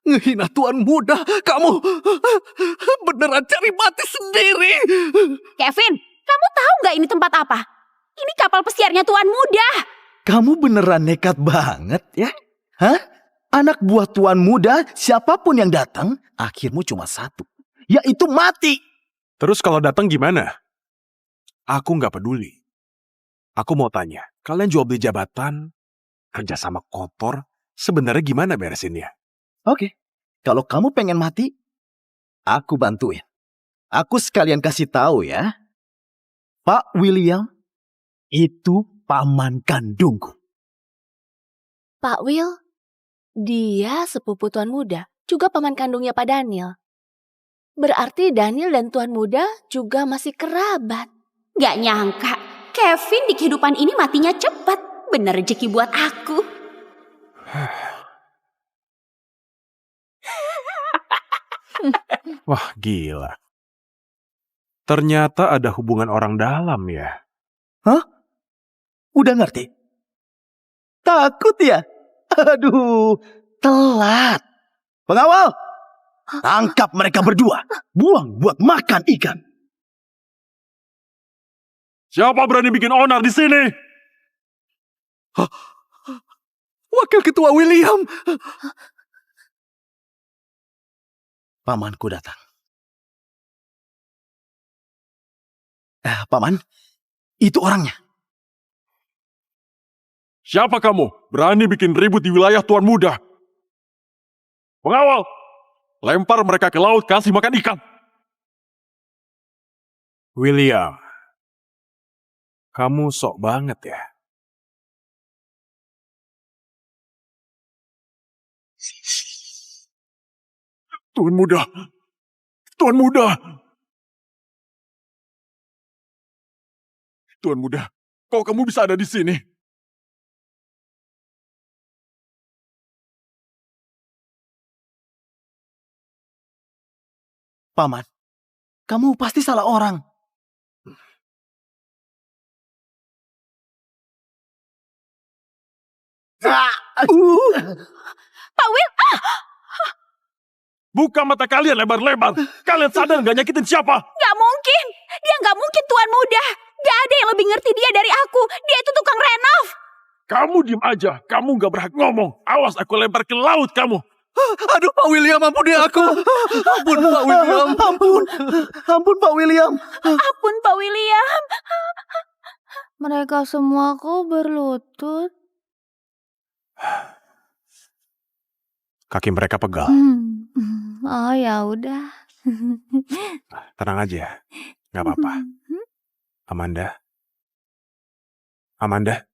Ngehina Tuan Muda, kamu beneran cari mati sendiri. Kevin, kamu tahu nggak ini tempat apa? Ini kapal pesiarnya Tuan Muda. Kamu beneran nekat banget ya? Hah? Anak buah Tuan Muda, siapapun yang datang, akhirmu cuma satu. Yaitu mati. Terus kalau datang gimana? Aku nggak peduli. Aku mau tanya, kalian jual beli jabatan, kerja sama kotor, sebenarnya gimana beresinnya? Oke, kalau kamu pengen mati, aku bantuin. Aku sekalian kasih tahu ya. Pak William, itu paman kandungku. Pak Will, dia sepupu Tuan Muda, juga paman kandungnya Pak Daniel. Berarti Daniel dan Tuan Muda juga masih kerabat. Gak nyangka, Kevin di kehidupan ini matinya cepat. Bener rezeki buat aku. Wah, gila. Ternyata ada hubungan orang dalam ya. Hah? Udah ngerti? Takut ya? Aduh, telat. Pengawal, tangkap mereka berdua. Buang buat makan ikan. Siapa berani bikin onar di sini? Wakil Ketua William. Pamanku datang. Paman, itu orangnya. Siapa kamu? Berani bikin ribut di wilayah Tuan Muda? Pengawal, lempar mereka ke laut, kasih makan ikan. William, Kamu sok banget ya. Tuan muda. Tuan muda. Tuan muda, kok kamu bisa ada di sini? Paman, kamu pasti salah orang. Pak Will, Buka mata kalian lebar-lebar. Kalian sadar gak nyakitin siapa? nggak mungkin. Dia nggak mungkin Tuan Muda. Gak ada yang lebih ngerti dia dari aku. Dia itu tukang renov. Kamu diem aja. Kamu gak berhak ngomong. Awas aku lempar ke laut kamu. Aduh, Pak William, ampuni aku. Ampun, Pak William. Ampun, ampun Pak William. Ampun Pak William. Mereka semua kok berlutut. Kaki mereka pegal. Oh ya udah. Tenang aja. Gak apa-apa. Amanda. Amanda.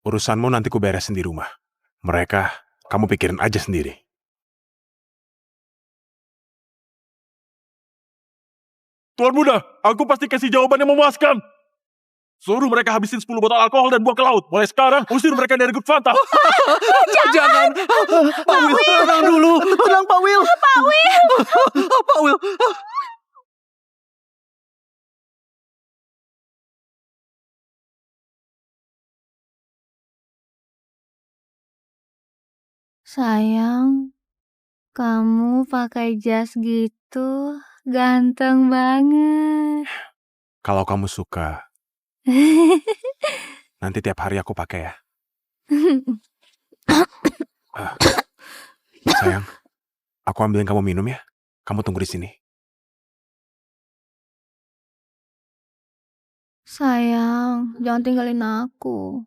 Urusanmu nanti ku beresin di rumah. Mereka, kamu pikirin aja sendiri. Tuan muda, aku pasti kasih jawaban yang memuaskan. Suruh mereka habisin 10 botol alkohol dan buang ke laut. Mulai sekarang, usir mereka dari Good Fanta. Jangan. Pak Will, tenang dulu. Tenang Pak Will. Pak Will. Sayang, kamu pakai jas gitu ganteng banget. Kalau kamu suka, nanti tiap hari aku pakai ya. Sayang, aku ambilin kamu minum ya. Kamu tunggu di sini. Sayang, jangan tinggalin aku.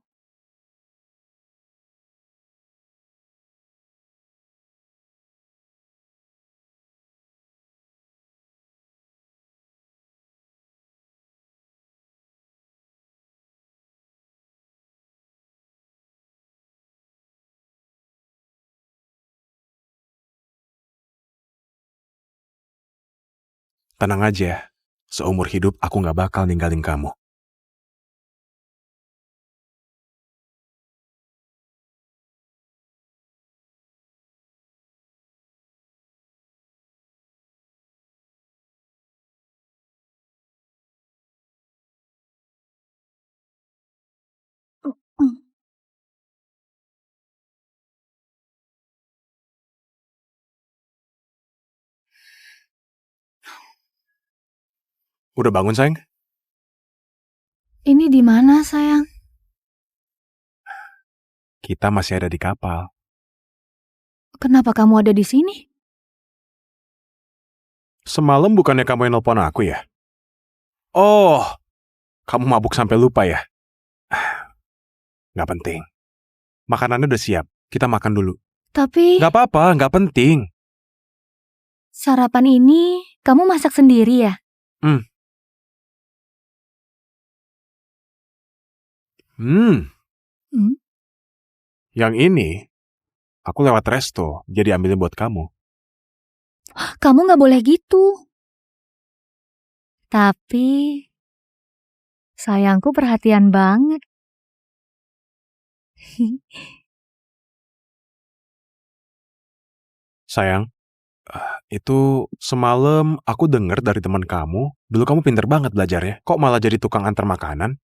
Tenang aja, seumur hidup aku gak bakal ninggalin kamu. Udah bangun, sayang? Ini di mana, sayang? Kita masih ada di kapal. Kenapa kamu ada di sini? Semalam bukannya kamu yang nelpon aku ya? Oh, kamu mabuk sampai lupa ya? Gak penting. Makanannya udah siap. Kita makan dulu. Tapi Gak apa-apa, gak penting. sarapan ini kamu masak sendiri ya? Hmm. Hmm? Yang ini, aku lewat resto, jadi ambilin buat kamu. Kamu gak boleh gitu. Tapi sayangku perhatian banget. Sayang, itu semalam aku dengar dari teman kamu, dulu kamu pinter banget belajarnya. Kok malah jadi tukang antar makanan?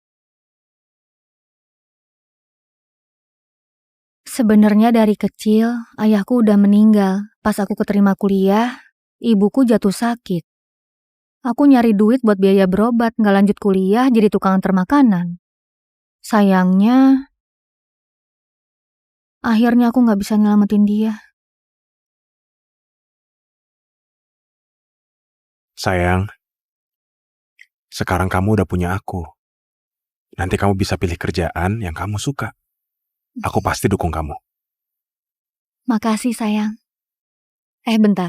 Sebenarnya dari kecil, ayahku udah meninggal. Pas aku keterima kuliah, ibuku jatuh sakit. Aku nyari duit buat biaya berobat, nggak lanjut kuliah, jadi tukang antar makanan. Sayangnya, akhirnya aku nggak bisa nyelamatin dia. Sayang, sekarang kamu udah punya aku. Nanti kamu bisa pilih kerjaan yang kamu suka. Aku pasti dukung kamu. Makasih sayang. Bentar.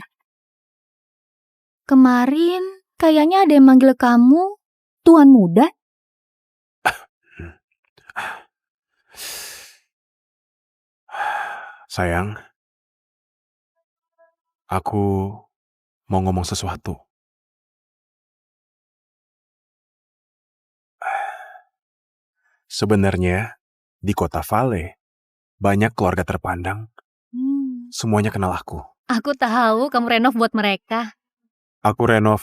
Kemarin kayaknya ada yang manggil kamu Tuan Muda. Sayang, aku mau ngomong sesuatu. Sebenarnya, di kota Vale, banyak keluarga terpandang. Semuanya kenal aku. Aku tahu kamu renov buat mereka. Aku renov,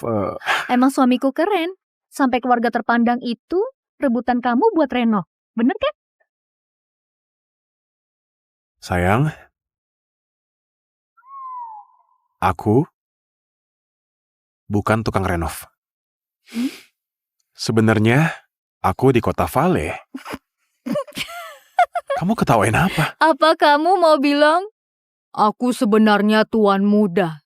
Emang suamiku keren. Sampai keluarga terpandang itu rebutan kamu buat renov. Bener kan? sayang. Aku bukan tukang renov. Sebenarnya, aku di kota Vale. Kamu ketawain apa? Apa kamu mau bilang, aku sebenarnya Tuan Muda?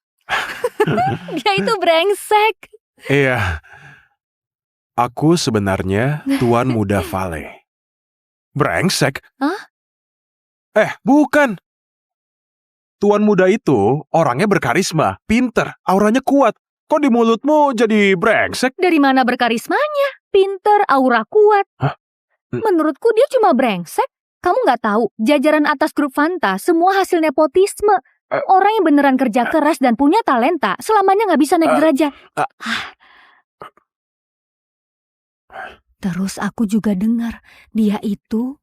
Dia itu brengsek. Iya. Aku sebenarnya Tuan Muda Vale. Brengsek? Hah? Bukan. Tuan Muda itu orangnya berkarisma, pinter, auranya kuat. Kok di mulutmu jadi brengsek? Dari mana berkarismanya? Pinter, aura kuat. Hah? Menurutku dia cuma brengsek. Kamu nggak tahu, jajaran atas grup Fanta semua hasil nepotisme. Orang yang beneran kerja keras dan punya talenta selamanya nggak bisa naik derajat. Terus aku juga dengar dia itu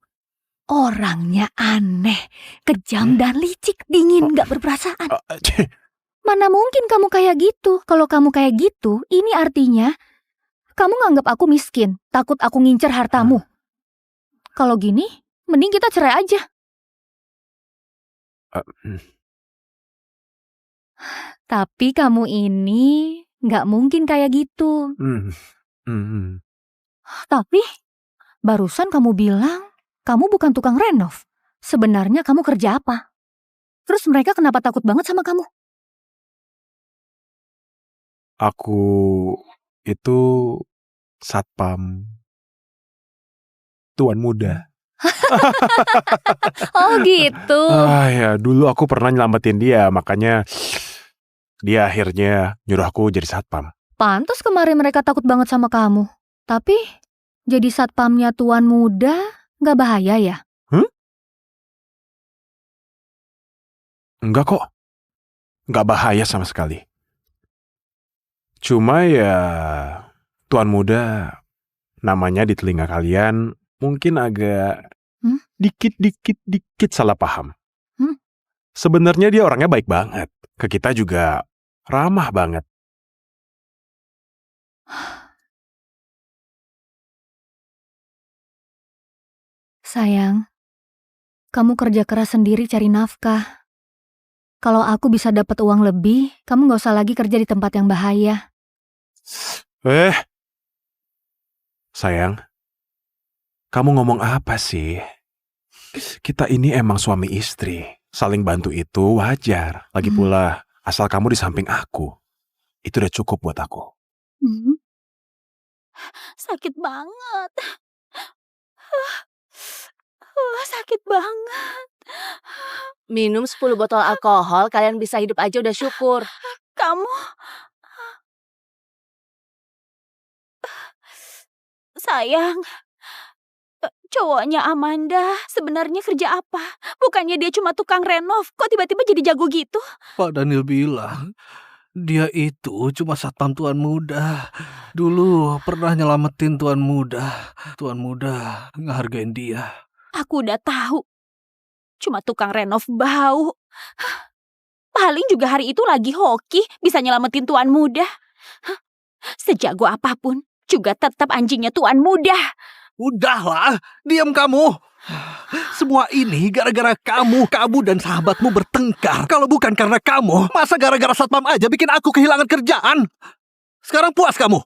orangnya aneh, kejam dan licik, dingin, nggak berperasaan. Mana mungkin kamu kayak gitu? Kalau kamu kayak gitu, ini artinya kamu nganggap aku miskin, takut aku ngincer hartamu. Kalau gini, mending kita cerai aja. Tapi kamu ini nggak mungkin kayak gitu. Tapi barusan kamu bilang kamu bukan tukang renov. Sebenarnya kamu kerja apa? Terus mereka kenapa takut banget sama kamu? Aku itu satpam Tuan Muda. Oh gitu. Ya, dulu aku pernah nyelamatin dia, makanya dia akhirnya nyuruh aku jadi satpam. Pantes kemarin mereka takut banget sama kamu. Tapi jadi satpamnya Tuan Muda nggak bahaya ya? Enggak kok. Enggak bahaya sama sekali. Cuma ya, Tuan Muda namanya di telinga kalian mungkin agak dikit salah paham. Sebenarnya dia orangnya baik banget. Ke kita juga ramah banget. Sayang, kamu kerja keras sendiri cari nafkah. Kalau aku bisa dapat uang lebih, kamu nggak usah lagi kerja di tempat yang bahaya. Sayang, kamu ngomong apa sih? Kita ini emang suami istri. Saling bantu itu wajar. Lagi pula, asal kamu di samping aku. Itu udah cukup buat aku. Sakit banget. Sakit banget. Minum 10 botol alkohol, kalian bisa hidup aja udah syukur. Kamu... Sayang, cowoknya Amanda sebenarnya kerja apa? Bukannya dia cuma tukang renov, kok tiba-tiba jadi jago gitu? Pak Daniel bilang, dia itu cuma satpam Tuan Muda. Dulu pernah nyelamatin Tuan Muda. Tuan Muda ngehargain dia. Aku udah tahu. Cuma tukang renov bau. Paling juga hari itu lagi hoki bisa nyelamatin Tuan Muda. Sejago apapun, juga tetap anjingnya Tuan Muda. Udahlah, diam kamu. Semua ini gara-gara kamu dan sahabatmu bertengkar. Kalau bukan karena kamu, masa gara-gara satpam aja bikin aku kehilangan kerjaan? Sekarang puas kamu?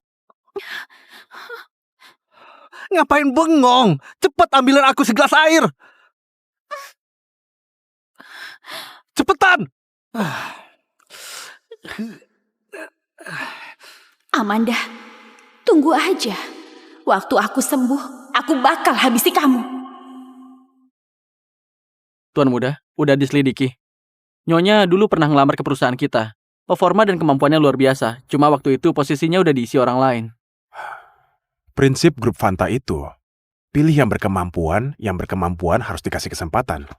Ngapain bengong? Cepat ambilin aku segelas air. Cepetan! Amanda, tunggu aja. Waktu aku sembuh, aku bakal habisi kamu. Tuan Muda, udah diselidiki. Nyonya dulu pernah ngelamar ke perusahaan kita. Performa dan kemampuannya luar biasa. Cuma waktu itu posisinya udah diisi orang lain. Prinsip grup Fanta itu, pilih yang berkemampuan harus dikasih kesempatan.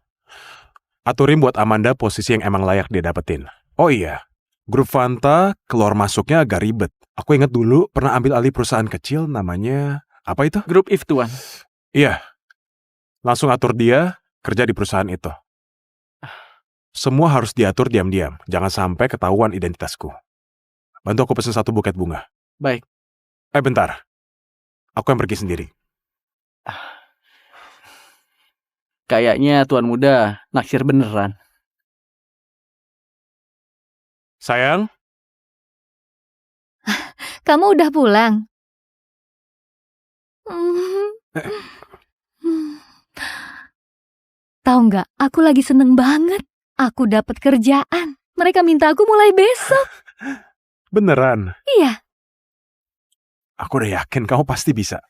Aturin buat Amanda posisi yang emang layak dia dapetin. Oh iya, grup Fanta keluar masuknya agak ribet. Aku ingat dulu pernah ambil alih perusahaan kecil namanya, apa itu? Grup If, Tuan. Iya, langsung atur dia kerja di perusahaan itu. Semua harus diatur diam-diam, jangan sampai ketahuan identitasku. Bantu aku pesen 1 buket bunga. Baik. Bentar. Aku yang pergi sendiri. Kayaknya Tuan Muda naksir beneran. Sayang, Kamu udah pulang? Tahu nggak, aku lagi seneng banget. Aku dapat kerjaan. Mereka minta aku mulai besok. beneran. Iya. Aku udah yakin kamu pasti bisa.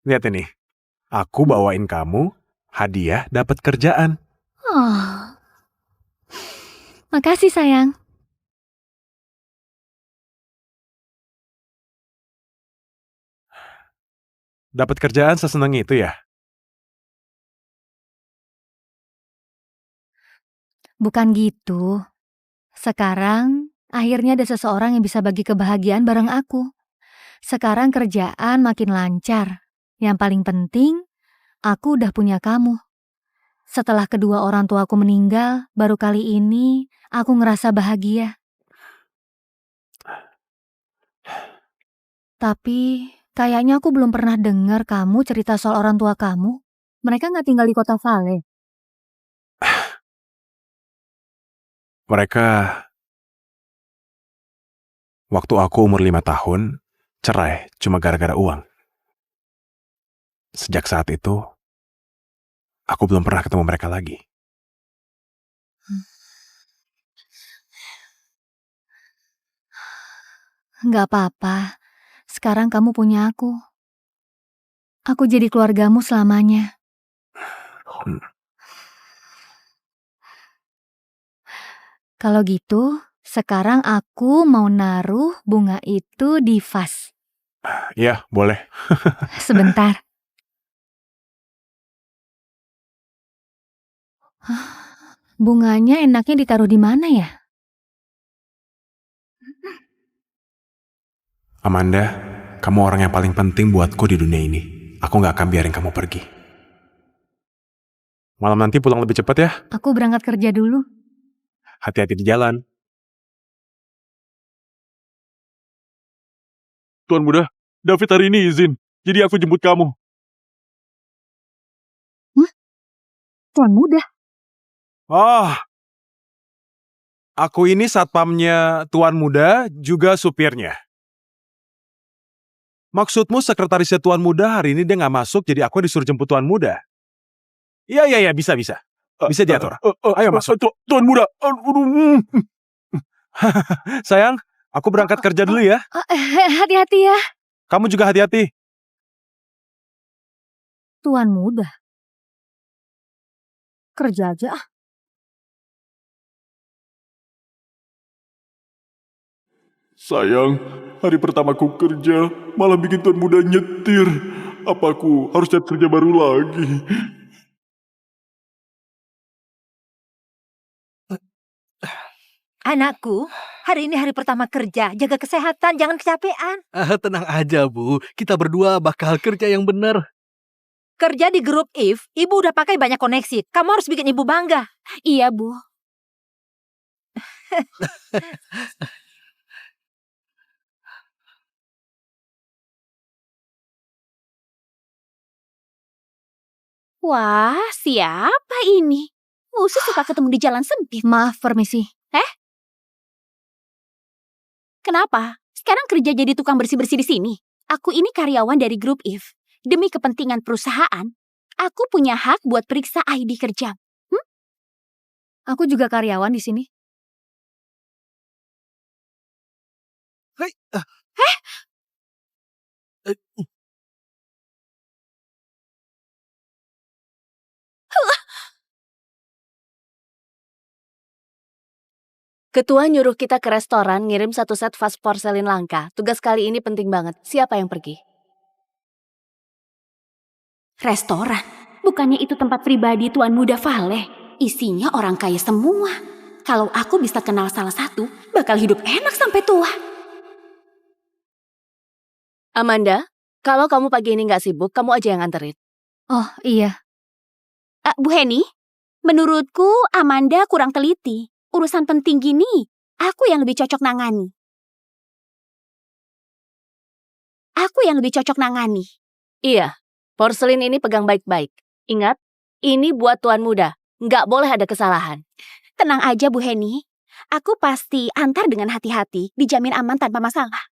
Lihat ini. Aku bawain kamu hadiah dapat kerjaan. Oh. Makasih sayang. Dapat kerjaan seseneng itu ya? Bukan gitu. Sekarang, akhirnya ada seseorang yang bisa bagi kebahagiaan bareng aku. Sekarang kerjaan makin lancar. Yang paling penting, aku udah punya kamu. Setelah kedua orang tuaku meninggal, baru kali ini aku ngerasa bahagia. Tapi, kayaknya aku belum pernah dengar kamu cerita soal orang tua kamu. Mereka nggak tinggal di kota Vale. Mereka, waktu aku umur 5 tahun, cerai cuma gara-gara uang. Sejak saat itu, aku belum pernah ketemu mereka lagi. Nggak apa-apa, sekarang kamu punya aku. Aku jadi keluargamu selamanya. Kalau gitu, sekarang aku mau naruh bunga itu di vas. Iya, boleh. Sebentar. Bunganya enaknya ditaruh di mana ya? Amanda, kamu orang yang paling penting buatku di dunia ini. Aku gak akan biarin kamu pergi. Malam nanti pulang lebih cepat ya. Aku berangkat kerja dulu. Hati-hati di jalan. Tuan Muda, David hari ini izin. Jadi aku jemput kamu. Tuan Muda. Aku ini satpamnya Tuan Muda, juga supirnya. Maksudmu sekretarisnya Tuan Muda hari ini dia gak masuk, jadi aku disuruh jemput Tuan Muda? Iya, bisa. Bisa diatur. Ayo masuk. Tuan Muda. Sayang, aku berangkat kerja dulu ya. Hati-hati ya. Kamu juga hati-hati. Tuan Muda. Kerja aja. Sayang, hari pertamaku kerja malah bikin Tuan Muda nyetir. Apa aku harus cari kerja baru lagi? Anakku, hari ini hari pertama kerja. Jaga kesehatan, jangan kecapean. Tenang aja, Bu. Kita berdua bakal kerja yang benar. Kerja di grup If, ibu udah pakai banyak koneksi. Kamu harus bikin ibu bangga. Iya, Bu. Wah, siapa ini? Musuh suka ketemu di jalan sempit. Maaf, permisi. Kenapa? Sekarang kerja jadi tukang bersih-bersih di sini. Aku ini karyawan dari grup If. Demi kepentingan perusahaan, aku punya hak buat periksa ID kerja. Aku juga karyawan di sini. Ketua nyuruh kita ke restoran ngirim 1 set vas porselin langka. Tugas kali ini penting banget. Siapa yang pergi? Restoran? Bukannya itu tempat pribadi Tuan Muda Vale? Isinya orang kaya semua. Kalau aku bisa kenal salah satu, bakal hidup enak sampai tua. Amanda, kalau kamu pagi ini nggak sibuk, kamu aja yang anterin. Oh iya, Bu Heni, menurutku Amanda kurang teliti. Urusan penting gini, aku yang lebih cocok nangani. Iya, porselin ini pegang baik-baik. Ingat, ini buat Tuan Muda. Nggak boleh ada kesalahan. Tenang aja Bu Heni, aku pasti antar dengan hati-hati, dijamin aman tanpa masalah.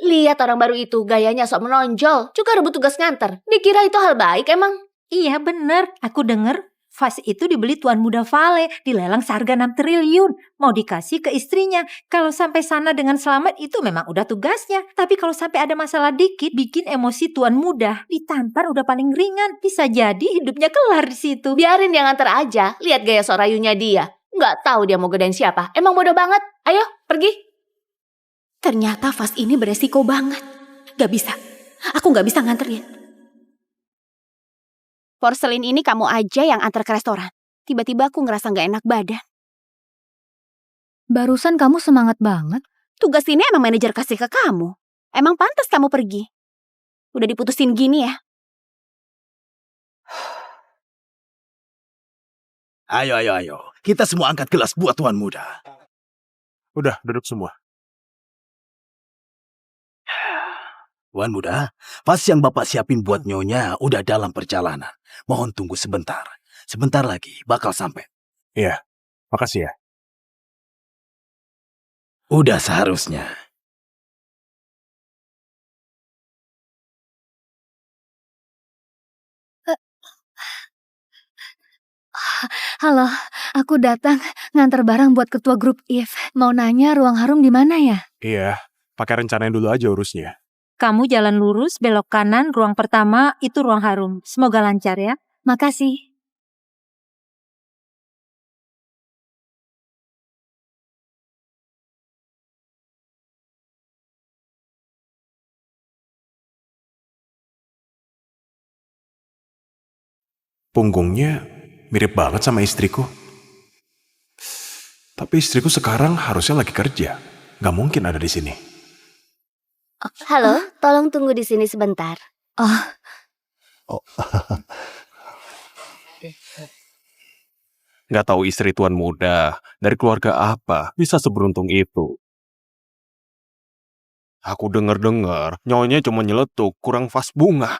Lihat orang baru itu, gayanya sok menonjol. Juga rebut tugas nganter. Dikira itu hal baik emang? Iya bener, aku denger vas itu dibeli Tuan Muda Vale, dilelang seharga 6 triliun. Mau dikasih ke istrinya. Kalau sampai sana dengan selamat itu memang udah tugasnya. Tapi kalau sampai ada masalah dikit, bikin emosi Tuan Muda. Ditampar udah paling ringan, bisa jadi hidupnya kelar di situ. Biarin dia nganter aja. Lihat gaya sok rayunya dia. Nggak tahu dia mau godain siapa. Emang bodoh banget. Ayo, pergi. Ternyata vas ini beresiko banget. Gak bisa, aku gak bisa nganterin. Porselin ini kamu aja yang antar ke restoran. Tiba-tiba aku ngerasa gak enak badan. barusan kamu semangat banget. Tugas ini emang manajer kasih ke kamu. Emang pantas kamu pergi. Udah diputusin gini ya. Ayo. Kita semua angkat gelas buat Tuan Muda. Udah, duduk semua. Tuan Muda, vas yang Bapak siapin buat Nyonya udah dalam perjalanan. Mohon tunggu sebentar. Sebentar lagi bakal sampai. Iya, makasih ya. Udah seharusnya. Halo, aku datang nganter barang buat ketua grup IF. Mau nanya ruang harum di mana ya? Iya, pakai rencanain dulu aja urusnya. Kamu jalan lurus, belok kanan, ruang pertama, itu ruang harum. Semoga lancar ya. Makasih. Punggungnya mirip banget sama istriku. Tapi istriku sekarang harusnya lagi kerja. Nggak mungkin ada di sini. Halo, tolong tunggu di sini sebentar. Nggak tahu istri Tuan Muda dari keluarga apa bisa seberuntung itu. Aku dengar-dengar nyonya cuma nyeletuk kurang vas bunga.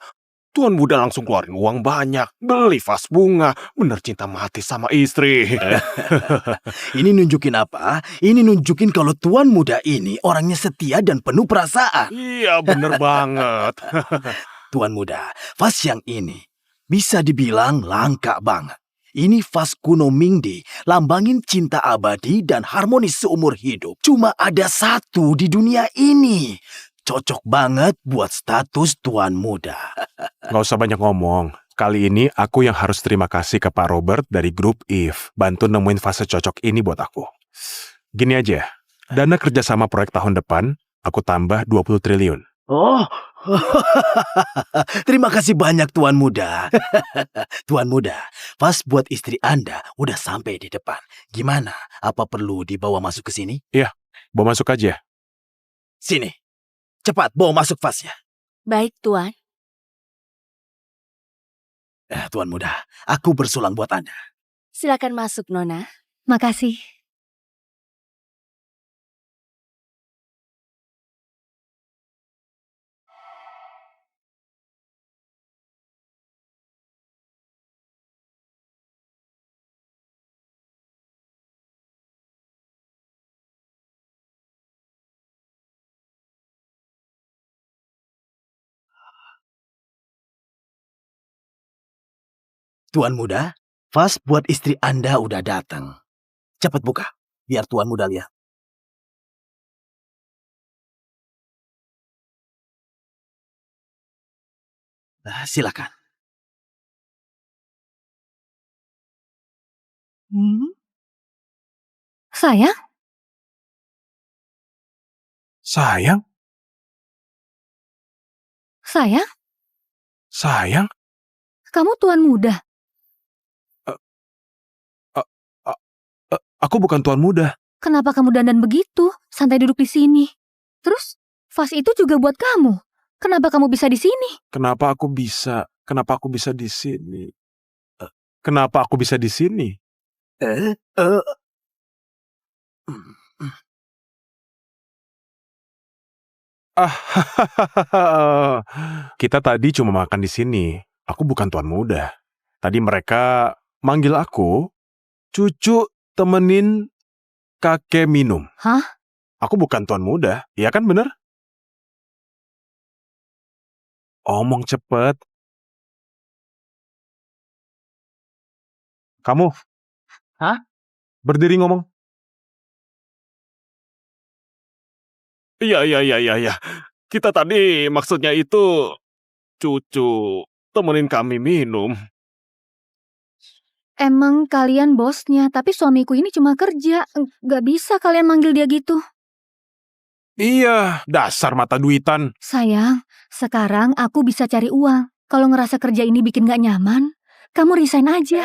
Tuan Muda langsung keluarin uang banyak, beli vas bunga, bener cinta mati sama istri. Ini nunjukin apa? Ini nunjukin kalau Tuan Muda ini orangnya setia dan penuh perasaan. Iya, bener banget. Tuan Muda, vas yang ini bisa dibilang langka banget. Ini vas kuno Mingdi, lambangin cinta abadi dan harmonis seumur hidup. Cuma ada satu di dunia ini. Cocok banget buat status Tuan Muda. Nggak usah banyak ngomong. Kali ini aku yang harus terima kasih ke Pak Robert dari grup IF. Bantu nemuin fase cocok ini buat aku. Gini aja, dana kerjasama proyek tahun depan, aku tambah 20 triliun. Oh, terima kasih banyak Tuan Muda. Tuan Muda, vas buat istri Anda udah sampai di depan. Gimana? Apa perlu dibawa masuk ke sini? Iya, bawa masuk aja. Sini. Cepat, bawa masuk vasnya. Baik, Tuan. Tuan Muda, aku bersulang buat Anda. Silakan masuk, Nona. Makasih. Tuan Muda, vas buat istri Anda udah datang. Cepat buka, biar Tuan Muda lihat. Silakan. Sayang, Sayang, sayang, sayang. kamu tuan muda. Aku bukan tuan muda. Kenapa kamu dandan begitu? Santai duduk di sini. Terus, vas itu juga buat kamu. Kenapa kamu bisa di sini? Kenapa aku bisa di sini? Kenapa aku bisa di sini? Kita tadi cuma makan di sini. Aku bukan tuan muda. Tadi mereka manggil aku, cucu temenin kakek minum. Hah? Aku bukan tuan muda, iya kan bener? Omong cepet. Kamu? Hah? Berdiri ngomong. Iya. Kita tadi maksudnya itu cucu temenin kami minum. Emang kalian bosnya, tapi suamiku ini cuma kerja. Gak bisa kalian manggil dia gitu. Iya, dasar mata duitan. Sayang, sekarang aku bisa cari uang. Kalau ngerasa kerja ini bikin gak nyaman, kamu resign aja.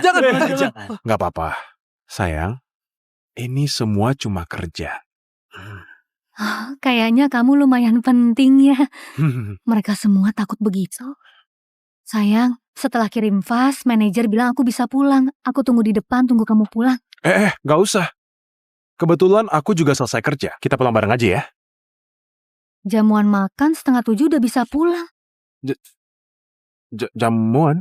Jangan. Gak apa-apa. Sayang, ini semua cuma kerja. Kayaknya kamu lumayan penting ya. Mereka semua takut begitu. Sayang, setelah kirim vas, manajer bilang aku bisa pulang. Aku tunggu di depan, tunggu kamu pulang. Gak usah. Kebetulan aku juga selesai kerja. Kita pulang bareng aja ya. Jamuan makan 6:30 udah bisa pulang. Jamuan?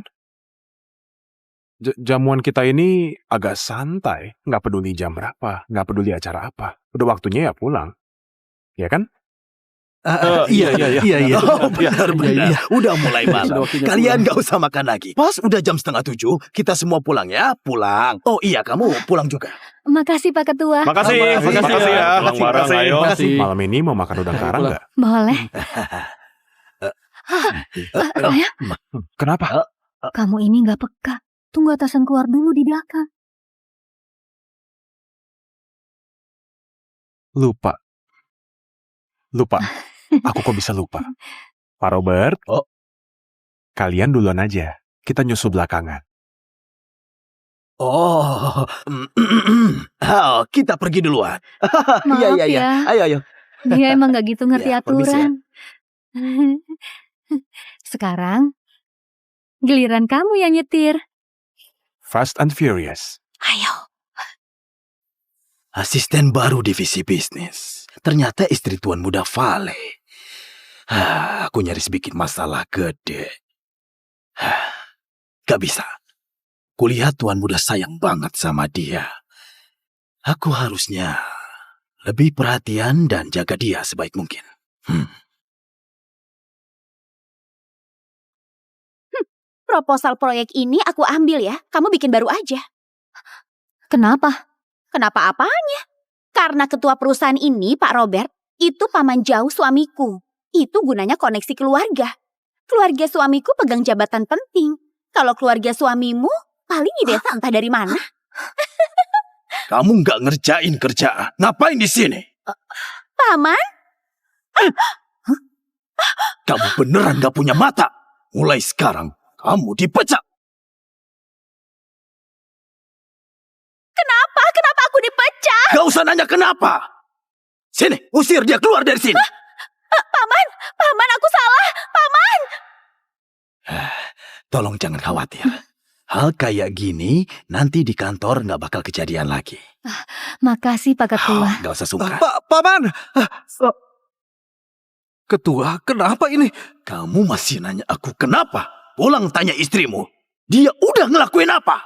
Jamuan kita ini agak santai. Nggak peduli jam berapa. Nggak peduli acara apa. Udah waktunya ya pulang. Ya kan? Iya. Oh, Benar. Udah mulai malam. Kalian gak usah makan lagi. Pas udah jam 6:30, kita semua pulang ya. Pulang. Oh iya, kamu pulang juga. Makasih Pak Ketua. Makasih ya. Pulang bareng, ayo. Malam ini mau makan udang karang nggak? Boleh. Sayang, Kenapa? kamu ini gak peka. Tunggu atasan keluar dulu di belakang. Lupa. Aku kok bisa lupa? Pak Robert, kalian duluan aja. Kita nyusul belakangan. Oh, kita pergi duluan. Maaf Iya. ya. Ayo. Dia emang gak gitu ngerti Ya, permisi ya. aturan. Sekarang, giliran kamu yang nyetir. Fast and Furious. Ayo. Asisten baru divisi bisnis. Ternyata istri tuan muda Vale. Aku nyaris bikin masalah gede. Gak bisa. Kulihat tuan muda sayang banget sama dia. Aku harusnya lebih perhatian dan jaga dia sebaik mungkin. Proposal proyek ini aku ambil ya. Kamu bikin baru aja. Kenapa? Kenapa apanya? Karena ketua perusahaan ini, Pak Robert, itu paman jauh suamiku. Itu gunanya koneksi keluarga. Keluarga suamiku pegang jabatan penting. Kalau keluarga suamimu, paling ide entah dari mana. Kamu nggak ngerjain kerjaan. Ngapain di sini? Paman? Kamu beneran nggak punya mata. Mulai sekarang, kamu dipecat. Kenapa aku dipecat? Gak usah nanya kenapa. Sini, usir dia keluar dari sini. Paman, aku salah. Paman! Tolong jangan khawatir. Hal kayak gini nanti di kantor nggak bakal kejadian lagi. Makasih Pak Ketua. Gak usah sungkan. Paman. Ketua, kenapa ini? Kamu masih nanya aku kenapa? Pulang tanya istrimu. Dia udah ngelakuin apa?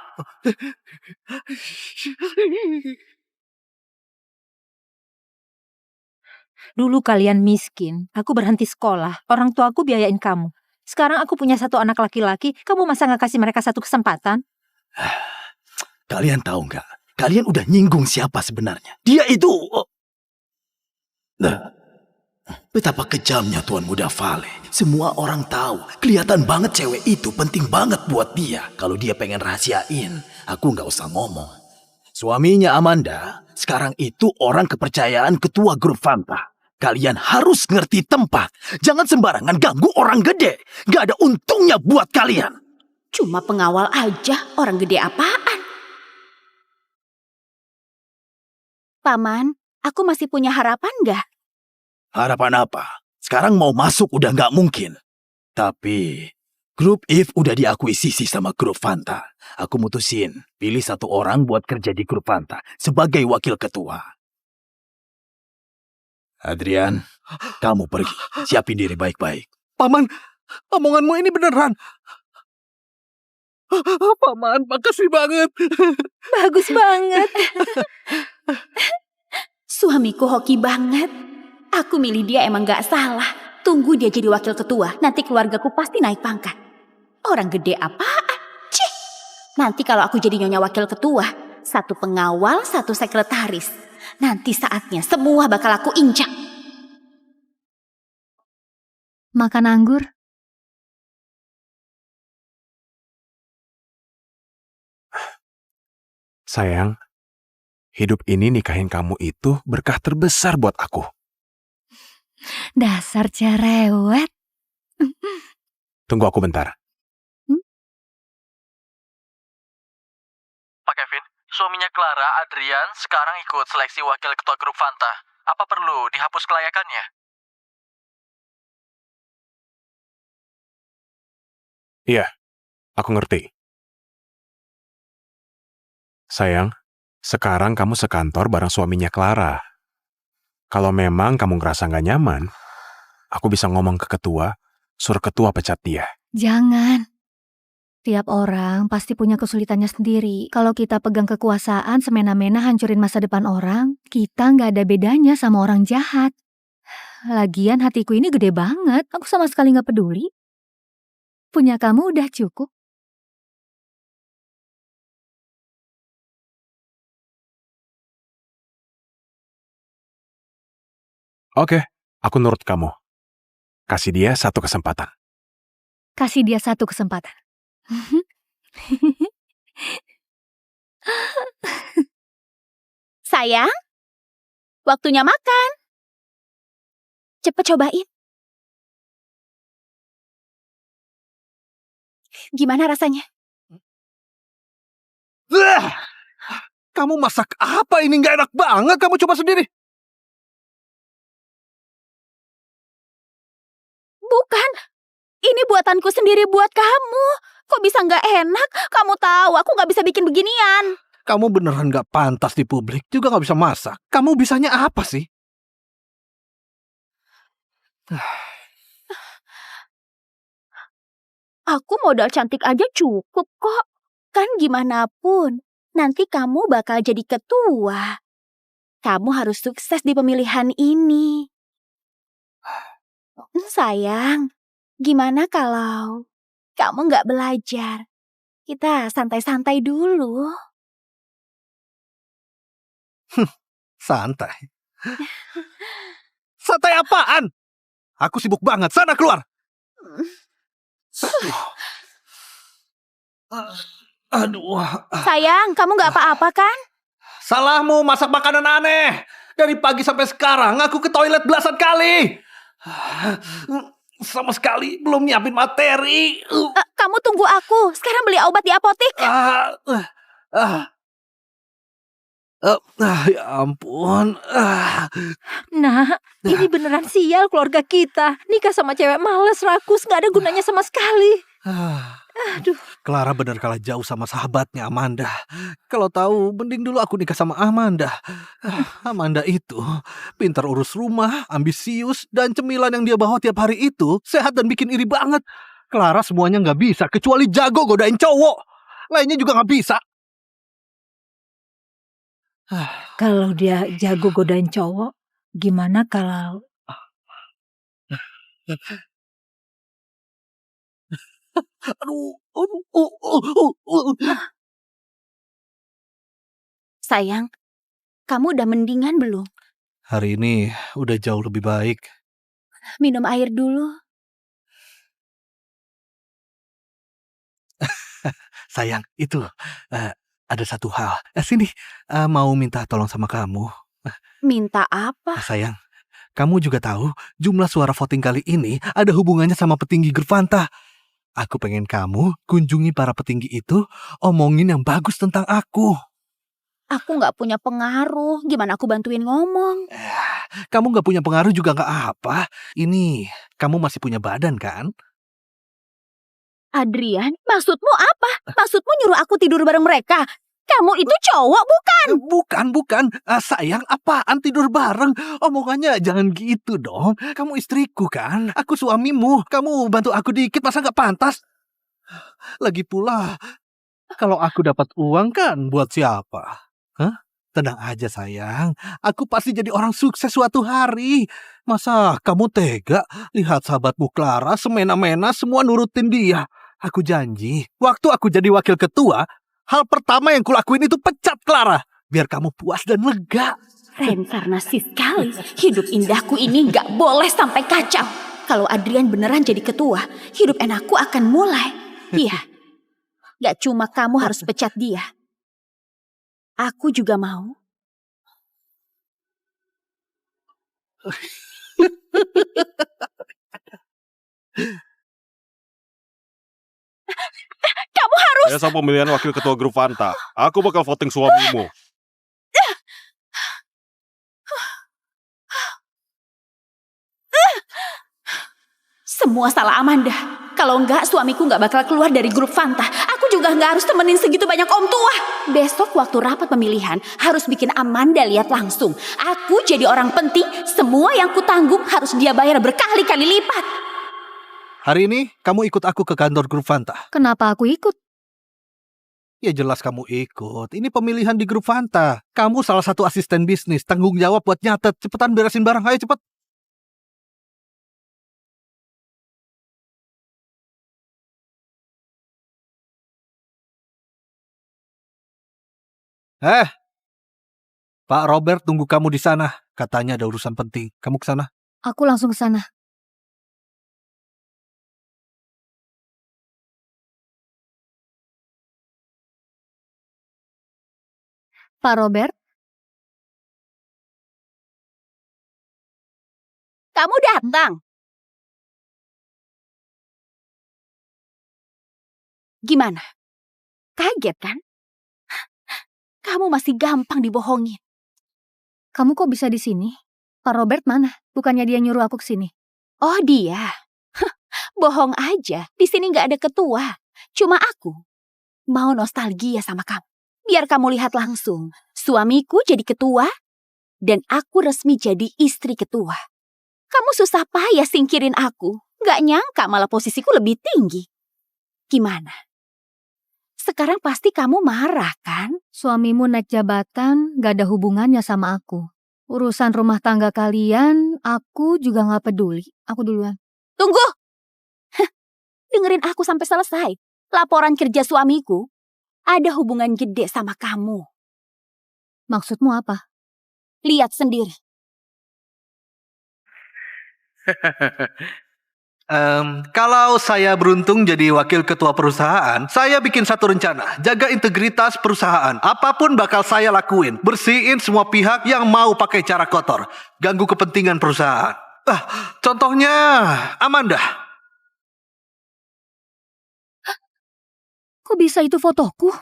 Dulu kalian miskin, aku berhenti sekolah, orang tuaku biayain kamu. Sekarang aku punya satu anak laki-laki, kamu masa gak kasih mereka satu kesempatan? Kalian tahu nggak? Kalian udah nyinggung siapa sebenarnya. Dia itu... Betapa kejamnya Tuan Muda Vale. Semua orang tahu, kelihatan banget cewek itu penting banget buat dia. Kalau dia pengen rahasiain, aku nggak usah ngomong. Suaminya Amanda, sekarang itu orang kepercayaan ketua grup Fanta. Kalian harus ngerti tempat. Jangan sembarangan ganggu orang gede. Gak ada untungnya buat kalian. Cuma pengawal aja, orang gede apaan? Paman, aku masih punya harapan nggak? Harapan apa? Sekarang mau masuk udah nggak mungkin. Tapi grup If udah diakuisisi sama grup Fanta. Aku mutusin pilih satu orang buat kerja di grup Fanta sebagai wakil ketua. Adrian, kamu pergi. Siapin diri baik-baik. Paman, omonganmu ini beneran. Paman, makasih banget. Bagus banget. Suamiku hoki banget. Aku milih dia emang gak salah. Tunggu dia jadi wakil ketua, nanti keluargaku pasti naik pangkat. Orang gede apaan? Cih. Nanti kalau aku jadi nyonya wakil ketua, satu pengawal, satu sekretaris. Nanti saatnya semua bakal aku injak. Makan anggur? Sayang, hidup ini nikahin kamu itu berkah terbesar buat aku. Dasar cerewet. Tunggu aku bentar. Pak Kevin, suaminya Clara, Adrian, sekarang ikut seleksi wakil ketua grup Fanta. Apa perlu dihapus kelayakannya? Iya, aku ngerti. Sayang, sekarang kamu sekantor bareng suaminya Clara. Kalau memang kamu ngerasa nggak nyaman, aku bisa ngomong ke ketua, suruh ketua pecat dia. Jangan. Tiap orang pasti punya kesulitannya sendiri. Kalau kita pegang kekuasaan semena-mena hancurin masa depan orang, kita nggak ada bedanya sama orang jahat. Lagian hatiku ini gede banget, aku sama sekali nggak peduli. Punya kamu udah cukup. Oke, aku nurut kamu. Kasih dia satu kesempatan. Kasih dia satu kesempatan. Sayang, waktunya makan. Cepet cobain. Gimana rasanya? Kamu masak apa ini? Nggak enak banget, kamu coba sendiri. Bukan, ini buatanku sendiri buat kamu. Kok bisa nggak enak? Kamu tahu aku nggak bisa bikin beginian. Kamu beneran nggak pantas di publik, juga nggak bisa masak. Kamu bisanya apa sih? Aku modal cantik aja cukup kok. Kan gimana pun, nanti kamu bakal jadi ketua. Kamu harus sukses di pemilihan ini. Sayang, gimana kalau kamu nggak belajar? Kita santai-santai dulu. Santai. Santai apaan? Aku sibuk banget. Sana keluar. Aduh. Sayang, kamu nggak apa-apa kan? Salahmu masak makanan aneh. Dari pagi sampai sekarang aku ke toilet belasan kali. Sama sekali belum nyiapin materi. Kamu tunggu aku. Sekarang beli obat di apotek. Ya ampun. Nah, ini beneran sial keluarga kita. Nikah sama cewek males, rakus, gak ada gunanya sama sekali. Aduh. Clara benar kalah jauh sama sahabatnya Amanda. Kalau tahu, mending dulu aku nikah sama Amanda. Amanda itu pintar urus rumah, ambisius, dan cemilan yang dia bawa tiap hari itu sehat dan bikin iri banget. Clara semuanya nggak bisa, kecuali jago godain cowok. Lainnya juga nggak bisa. Kalau dia jago godain cowok, gimana kalau... Sayang, kamu udah mendingan belum? Hari ini udah jauh lebih baik. Minum air dulu. Sayang, itu ada satu hal. Sini, mau minta tolong sama kamu. Minta apa? Sayang, kamu juga tahu jumlah suara voting kali ini ada hubungannya sama petinggi grup Fanta. Aku pengen kamu kunjungi para petinggi itu, omongin yang bagus tentang aku. Aku nggak punya pengaruh. Gimana aku bantuin ngomong? Kamu nggak punya pengaruh juga nggak apa. Ini, kamu masih punya badan kan? Adrian, maksudmu apa? Maksudmu nyuruh aku tidur bareng mereka? Kamu itu cowok, bukan? Bukan. Sayang, apaan tidur bareng? Omongannya jangan gitu dong. Kamu istriku kan? Aku suamimu. Kamu bantu aku dikit, masa nggak pantas? Lagi pula, kalau aku dapat uang kan buat siapa? Hah? Tenang aja sayang. Aku pasti jadi orang sukses suatu hari. Masa kamu tega lihat sahabatmu Clara semena-mena semua nurutin dia? Aku janji, waktu aku jadi wakil ketua, hal pertama yang kulakuin itu pecat Clara. Biar kamu puas dan lega. Reinkarnasi sekali. Hidup indahku ini nggak boleh sampai kacau. Kalau Adrian beneran jadi ketua, hidup enakku akan mulai. Iya, nggak cuma kamu harus pecat dia. Aku juga mau. Kamu harus... Besok pemilihan wakil ketua grup Fanta. Aku bakal voting suamimu. Semua salah Amanda. Kalau enggak, suamiku nggak bakal keluar dari grup Fanta. Aku juga nggak harus temenin segitu banyak om tua. Besok waktu rapat pemilihan, harus bikin Amanda lihat langsung. Aku jadi orang penting, semua yang kutanggung harus dia bayar berkali-kali lipat. Hari ini kamu ikut aku ke kantor grup Fanta. Kenapa aku ikut? Ya jelas kamu ikut. Ini pemilihan di grup Fanta. Kamu salah satu asisten bisnis, tanggung jawab buat nyatet. Cepetan beresin barang, ayo cepet. Pak Robert tunggu kamu di sana. Katanya ada urusan penting. Kamu ke sana? Aku langsung ke sana. Pak Robert, Kamu datang. Gimana? Kaget kan? Kamu masih gampang dibohongin. kamu kok bisa di sini? Pak Robert mana? Bukannya dia nyuruh aku ke sini? Oh dia? Bohong aja. Di sini nggak ada ketua. Cuma aku mau nostalgia sama kamu. Biar kamu lihat langsung. Suamiku jadi ketua dan aku resmi jadi istri ketua. Kamu susah payah singkirin aku. Nggak nyangka malah posisiku lebih tinggi. Gimana? Sekarang pasti kamu marah kan? Suamimu naik jabatan gak ada hubungannya sama aku. Urusan rumah tangga kalian, aku juga gak peduli. Aku duluan. Tunggu! Dengerin aku sampai selesai. Laporan kerja suamiku ada hubungan gede sama kamu. Maksudmu apa? Lihat sendiri. Kalau saya beruntung jadi wakil ketua perusahaan, saya bikin satu rencana. Jaga integritas perusahaan. Apapun bakal saya lakuin. Bersihin semua pihak yang mau pakai cara kotor. Ganggu kepentingan perusahaan. Contohnya Amanda. Kok bisa itu fotoku?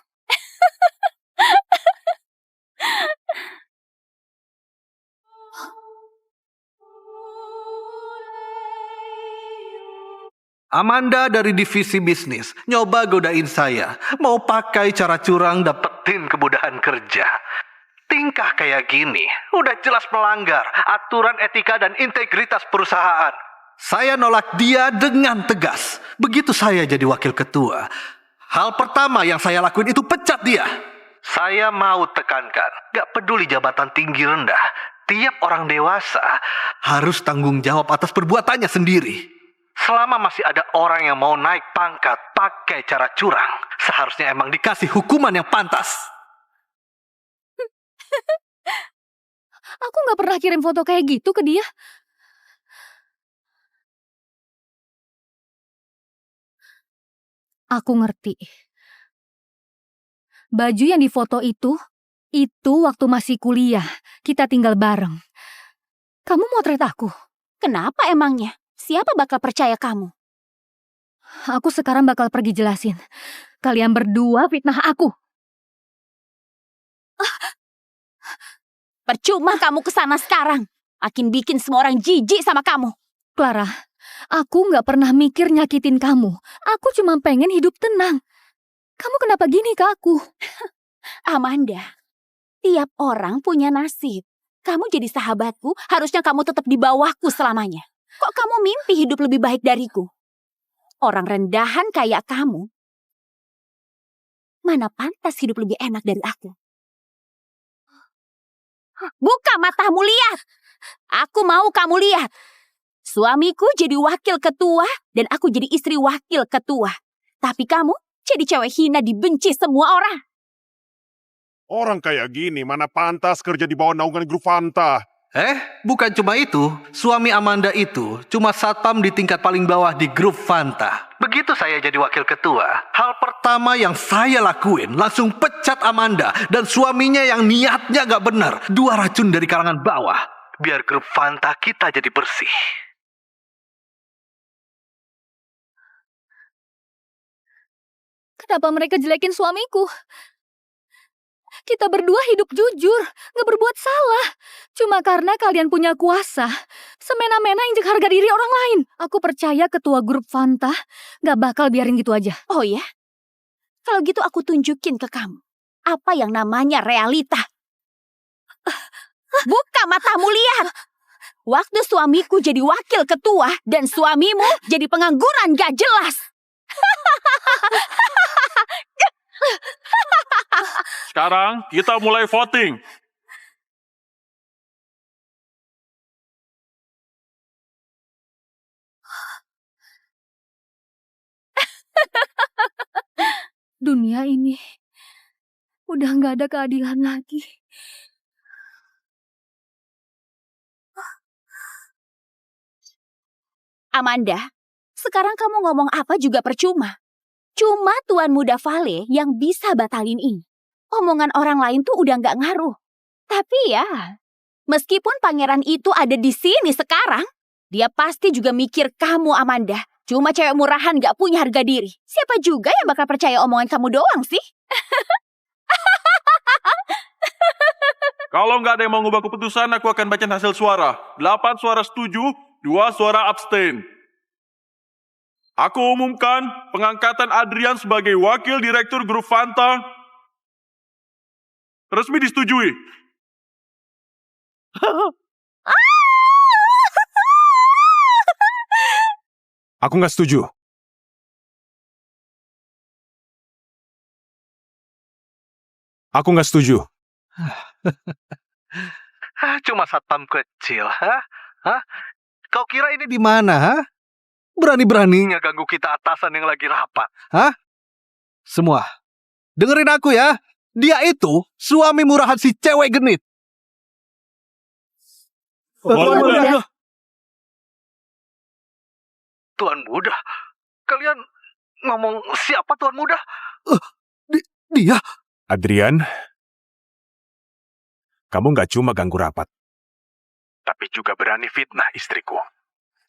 Amanda dari divisi bisnis nyoba godain saya. Mau pakai cara curang dapetin kemudahan kerja. Tingkah kayak gini udah jelas melanggar aturan etika dan integritas perusahaan. Saya nolak dia dengan tegas. Begitu saya jadi wakil ketua, hal pertama yang saya lakuin itu pecat dia. Saya mau tekankan, gak peduli jabatan tinggi rendah, tiap orang dewasa harus tanggung jawab atas perbuatannya sendiri. Selama masih ada orang yang mau naik pangkat pakai cara curang, seharusnya emang dikasih hukuman yang pantas. Aku gak pernah kirim foto kayak gitu ke dia. Aku ngerti. Baju yang difoto itu waktu masih kuliah. Kita tinggal bareng. Kamu motret aku. Kenapa emangnya? Siapa bakal percaya kamu? Aku sekarang bakal pergi jelasin. Kalian berdua fitnah aku. Percuma kamu kesana sekarang. Makin bikin semua orang jijik sama kamu. Clara, aku nggak pernah mikir nyakitin kamu. Aku cuma pengen hidup tenang. Kamu kenapa gini ke aku? Amanda, tiap orang punya nasib. Kamu jadi sahabatku, harusnya kamu tetap di bawahku selamanya. Kok kamu mimpi hidup lebih baik dariku? Orang rendahan kayak kamu, mana pantas hidup lebih enak dari aku? Buka matamu, lihat! Aku mau kamu lihat. Suamiku jadi wakil ketua dan aku jadi istri wakil ketua. Tapi kamu jadi cewek hina, dibenci semua orang. Orang kayak gini mana pantas kerja di bawah naungan grup Fanta. Bukan cuma itu. Suami Amanda itu cuma satpam di tingkat paling bawah di grup Fanta. Begitu saya jadi wakil ketua, hal pertama yang saya lakuin langsung pecat Amanda dan suaminya yang niatnya gak benar. 2 racun dari kalangan bawah. Biar grup Fanta kita jadi bersih. Kenapa mereka jelekin suamiku? Kita berdua hidup jujur, gak berbuat salah. Cuma karena kalian punya kuasa, semena-mena injek harga diri orang lain. Aku percaya ketua grup Fanta gak bakal biarin gitu aja. Oh ya? Kalau gitu aku tunjukin ke kamu. Apa yang namanya realita. Buka matamu, lihat. Waktu suamiku jadi wakil ketua dan suamimu jadi pengangguran gak jelas. Sekarang kita mulai voting. Dunia ini udah gak ada keadilan lagi. Amanda, sekarang kamu ngomong apa juga percuma. Cuma Tuan Muda Vale yang bisa batalin ini. Omongan orang lain tuh udah gak ngaruh. Tapi ya, meskipun pangeran itu ada di sini sekarang, dia pasti juga mikir kamu, Amanda. Cuma cewek murahan gak punya harga diri. Siapa juga yang bakal percaya omongan kamu doang sih? Kalau nggak ada yang mau ngubah keputusan, aku akan bacain hasil suara. 8 suara setuju, 2 suara abstain. Aku umumkan pengangkatan Adrian sebagai wakil direktur grup Fanta resmi disetujui. Aku nggak setuju. Aku nggak setuju. Cuma satpam kecil, Kau kira ini di mana, Berani-beraninya ganggu kita atasan yang lagi rapat, Semua, dengerin aku ya. Dia itu suami murahan si cewek genit. Tuan Muda. Tuan Muda? Kalian ngomong siapa Tuan Muda? Dia? Adrian, kamu nggak cuma ganggu rapat, tapi juga berani fitnah istriku.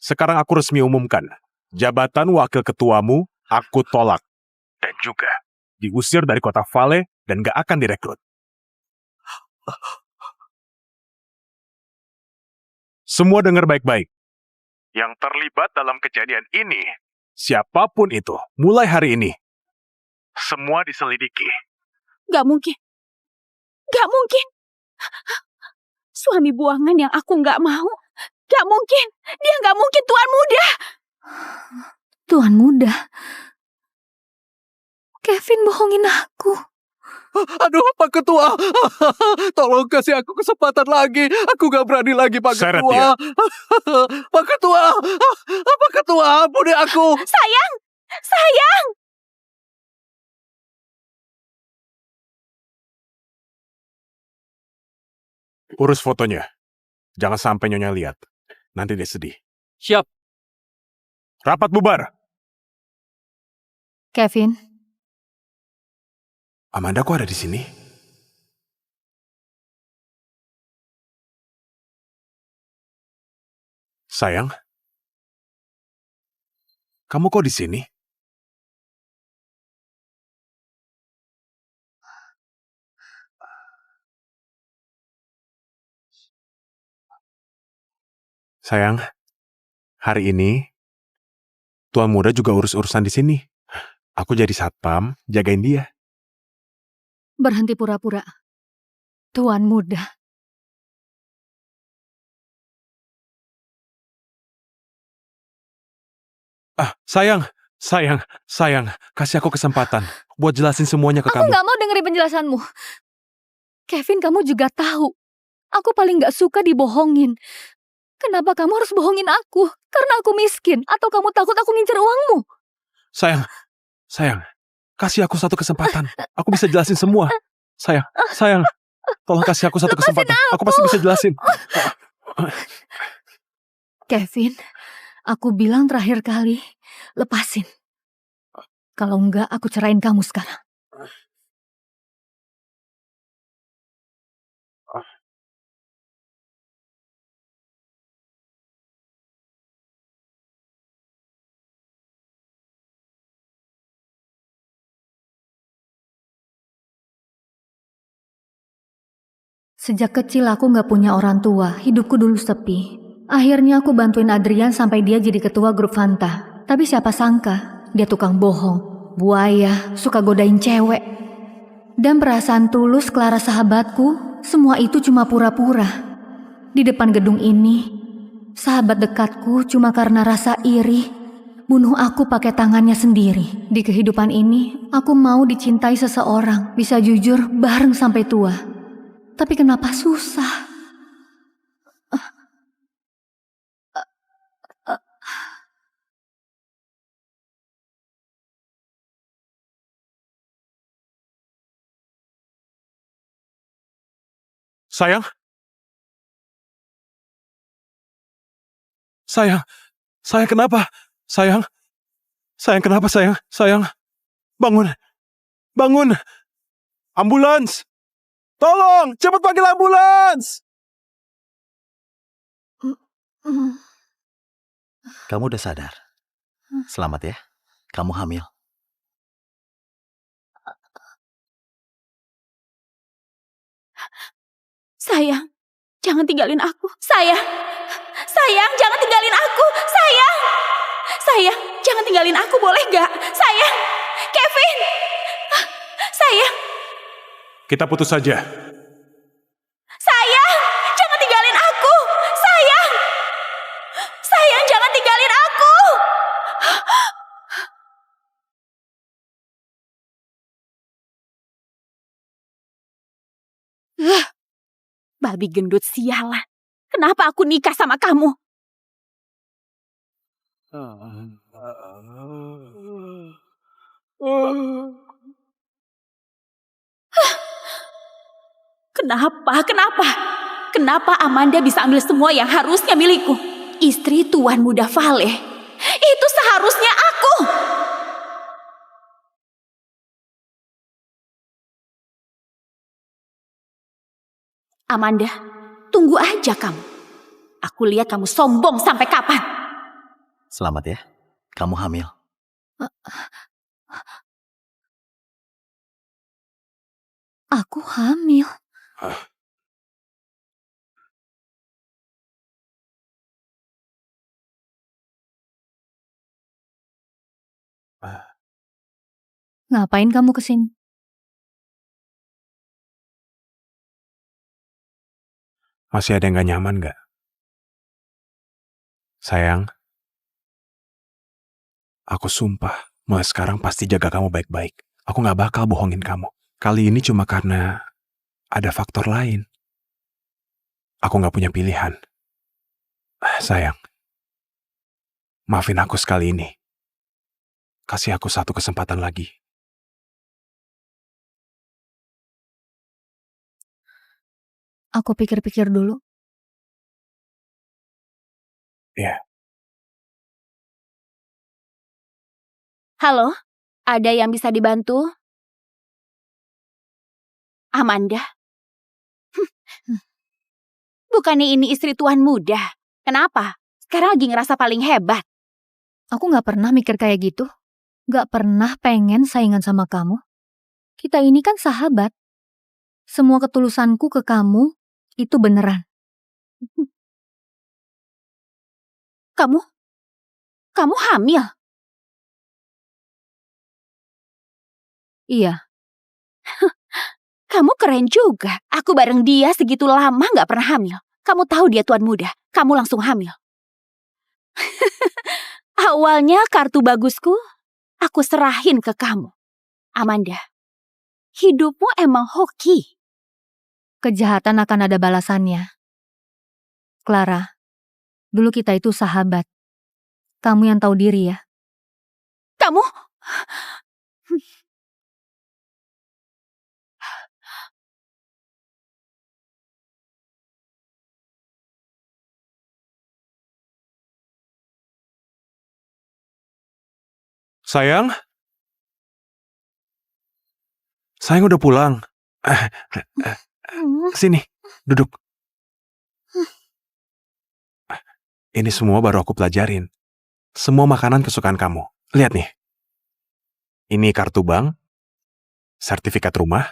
Sekarang aku resmi umumkan, jabatan wakil ketuamu aku tolak. Dan juga diusir dari kota Vale dan gak akan direkrut. Semua dengar baik-baik. Yang terlibat dalam kejadian ini, siapapun itu, mulai hari ini, semua diselidiki. Gak mungkin. Gak mungkin. Suami buangan yang aku gak mau. Gak mungkin. Dia gak mungkin Tuan Muda. Tuan Muda? Kevin bohongin aku. Aduh, Pak Ketua. Tolong kasih aku kesempatan lagi. Aku gak berani lagi, Pak Seret Ketua. Pak Ketua. Pak Ketua, ampuni aku. Sayang. Sayang. Urus fotonya. Jangan sampai Nyonya lihat. Nanti dia sedih. Siap. Rapat bubar. Kevin, Amanda kok ada di sini? Sayang, kamu kok di sini? Sayang, hari ini Tuan Muda juga urus-urusan di sini. Aku jadi satpam, jagain dia. berhenti pura-pura. Tuan muda. Sayang, kasih aku kesempatan buat jelasin semuanya ke Aku kamu. gak mau dengerin penjelasanmu. Kevin, kamu juga tahu. Aku paling gak suka dibohongin. Kenapa kamu harus bohongin aku? Karena aku miskin? Atau kamu takut aku ngincer uangmu? Sayang, kasih aku satu kesempatan. Aku bisa jelasin semua. Sayang, tolong kasih aku satu kesempatan. Aku pasti bisa jelasin. Kevin, aku bilang terakhir kali, lepasin. Kalau enggak, aku cerain kamu sekarang. Sejak kecil aku gak punya orang tua, hidupku dulu sepi. Akhirnya aku bantuin Adrian sampai dia jadi ketua grup Fanta. Tapi siapa sangka, dia tukang bohong, buaya, suka godain cewek. Dan perasaan tulus Clara sahabatku, semua itu cuma pura-pura. Di depan gedung ini, sahabat dekatku cuma karena rasa iri, bunuh aku pakai tangannya sendiri. Di kehidupan ini, aku mau dicintai seseorang, bisa jujur bareng sampai tua. Tapi kenapa susah? Sayang, kenapa? Sayang, kenapa sayang? Sayang, bangun. Ambulans! Tolong, cepat panggil ambulans! Kamu udah sadar? Selamat ya, kamu hamil. Sayang, jangan tinggalin aku. Sayang, jangan tinggalin aku. Sayang, jangan tinggalin aku, boleh gak? Sayang, Kevin. Sayang, Kita putus saja. sayang, jangan tinggalin aku. Sayang, jangan tinggalin aku. Babi gendut sialan. Kenapa aku nikah sama kamu? Kenapa Amanda bisa ambil semua yang harusnya milikku? Istri Tuan Muda Vale. Itu seharusnya aku. Amanda, tunggu aja kamu. Aku lihat kamu sombong sampai kapan. Selamat ya, kamu hamil. Aku hamil. Ngapain kamu kesini? Masih ada yang gak nyaman gak? Sayang, aku sumpah, mulai sekarang pasti jaga kamu baik-baik. Aku gak bakal bohongin kamu. Kali ini cuma karena ada faktor lain. Aku gak punya pilihan. Sayang, maafin aku sekali ini. Kasih aku satu kesempatan lagi. Aku pikir-pikir dulu. Ya. Halo, Ada yang bisa dibantu? Amanda? Bukannya ini istri tuan muda? Kenapa? Sekarang lagi ngerasa paling hebat. Aku gak pernah mikir kayak gitu. Gak pernah pengen saingan sama kamu. Kita ini kan sahabat. Semua ketulusanku ke kamu itu beneran. Kamu hamil? Iya, Kamu keren juga. Aku bareng dia segitu lama gak pernah hamil. Kamu tahu dia tuan muda. Kamu langsung hamil. Awalnya kartu bagusku, aku serahin ke kamu. Amanda, hidupmu emang hoki. kejahatan akan ada balasannya. Clara, dulu kita itu sahabat. Kamu yang tahu diri ya. Kamu... Sayang? Sayang udah pulang. Sini, duduk. Ini semua baru aku pelajarin. Semua makanan kesukaan kamu. Lihat nih. Ini kartu bank, sertifikat rumah.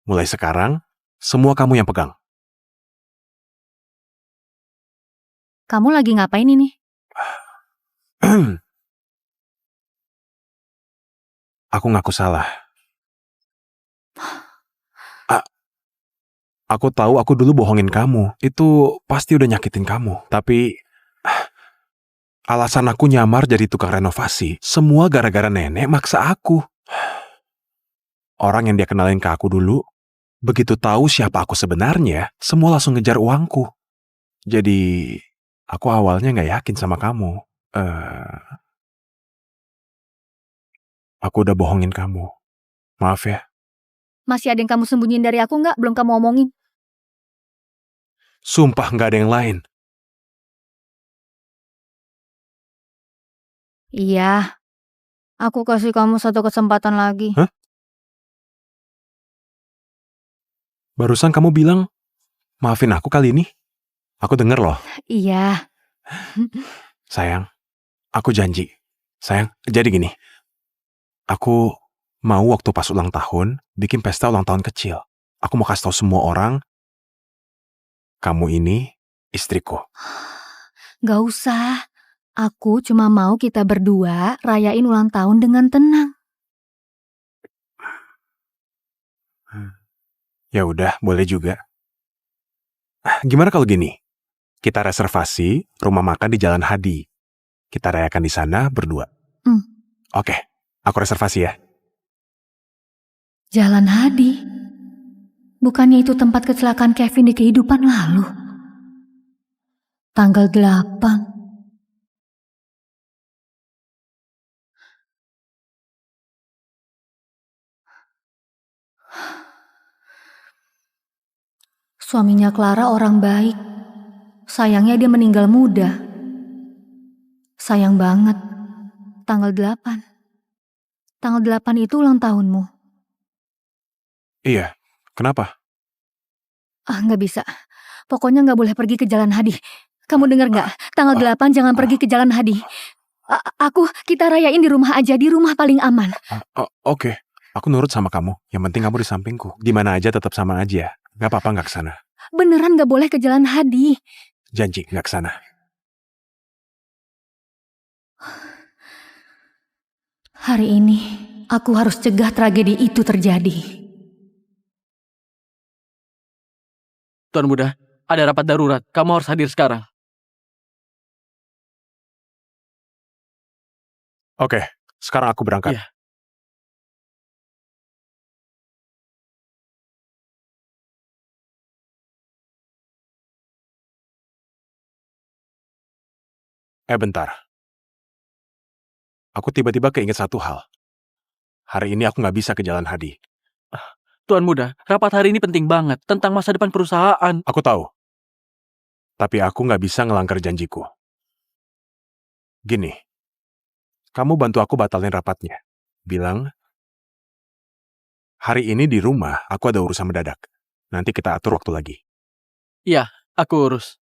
Mulai sekarang, semua kamu yang pegang. Kamu lagi ngapain ini? Aku ngaku salah. Aku tahu aku dulu bohongin kamu. Itu pasti udah nyakitin kamu. Tapi alasan aku nyamar jadi tukang renovasi, semua gara-gara nenek maksa aku. Orang yang dia kenalin ke aku dulu, begitu tahu siapa aku sebenarnya, semua langsung ngejar uangku. Jadi, aku awalnya nggak yakin sama kamu. Aku udah bohongin kamu. Maaf ya. Masih ada yang kamu sembunyiin dari aku nggak? Belum kamu omongin. Sumpah nggak ada yang lain. Iya, aku kasih kamu satu kesempatan lagi. Hah? Barusan kamu bilang, maafin aku kali ini. Aku denger loh. Iya. Sayang, aku janji. Sayang, jadi gini. Aku mau waktu pas ulang tahun, bikin pesta ulang tahun kecil. Aku mau kasih tahu semua orang, kamu ini istriku. Gak usah. Aku cuma mau kita berdua rayain ulang tahun dengan tenang. Ya udah, boleh juga. Gimana kalau gini? Kita reservasi rumah makan di Jalan Hadi. Kita rayakan di sana berdua. Oke, aku reservasi ya. Jalan Hadi? Bukannya itu tempat kecelakaan Kevin di kehidupan lalu? Tanggal 8. Suaminya Clara orang baik. Sayangnya dia meninggal muda. Sayang banget. Tanggal 8. Tanggal 8 itu ulang tahunmu. Iya, kenapa? Nggak bisa. Pokoknya nggak boleh pergi ke Jalan Hadi. Kamu dengar nggak? Tanggal 8 jangan pergi ke Jalan Hadi. Kita rayain di rumah aja, di rumah paling aman. Oke, aku nurut sama kamu. Yang penting kamu di sampingku. Di mana aja tetap sama aja. Gak apa-apa nggak kesana. Beneran nggak boleh ke Jalan Hadi. Janji nggak kesana. Hari ini aku harus cegah tragedi itu terjadi. Tuan muda, ada rapat darurat. Kamu harus hadir sekarang. Oke, sekarang aku berangkat. Iya. Bentar. Aku tiba-tiba keinget satu hal. Hari ini aku nggak bisa ke Jalan Hadi. Tuan muda, rapat hari ini penting banget tentang masa depan perusahaan. Aku tahu. Tapi aku nggak bisa ngelanggar janjiku. Gini, kamu bantu aku batalin rapatnya. Bilang, hari ini di rumah aku ada urusan mendadak. Nanti kita atur waktu lagi. Iya, aku urus.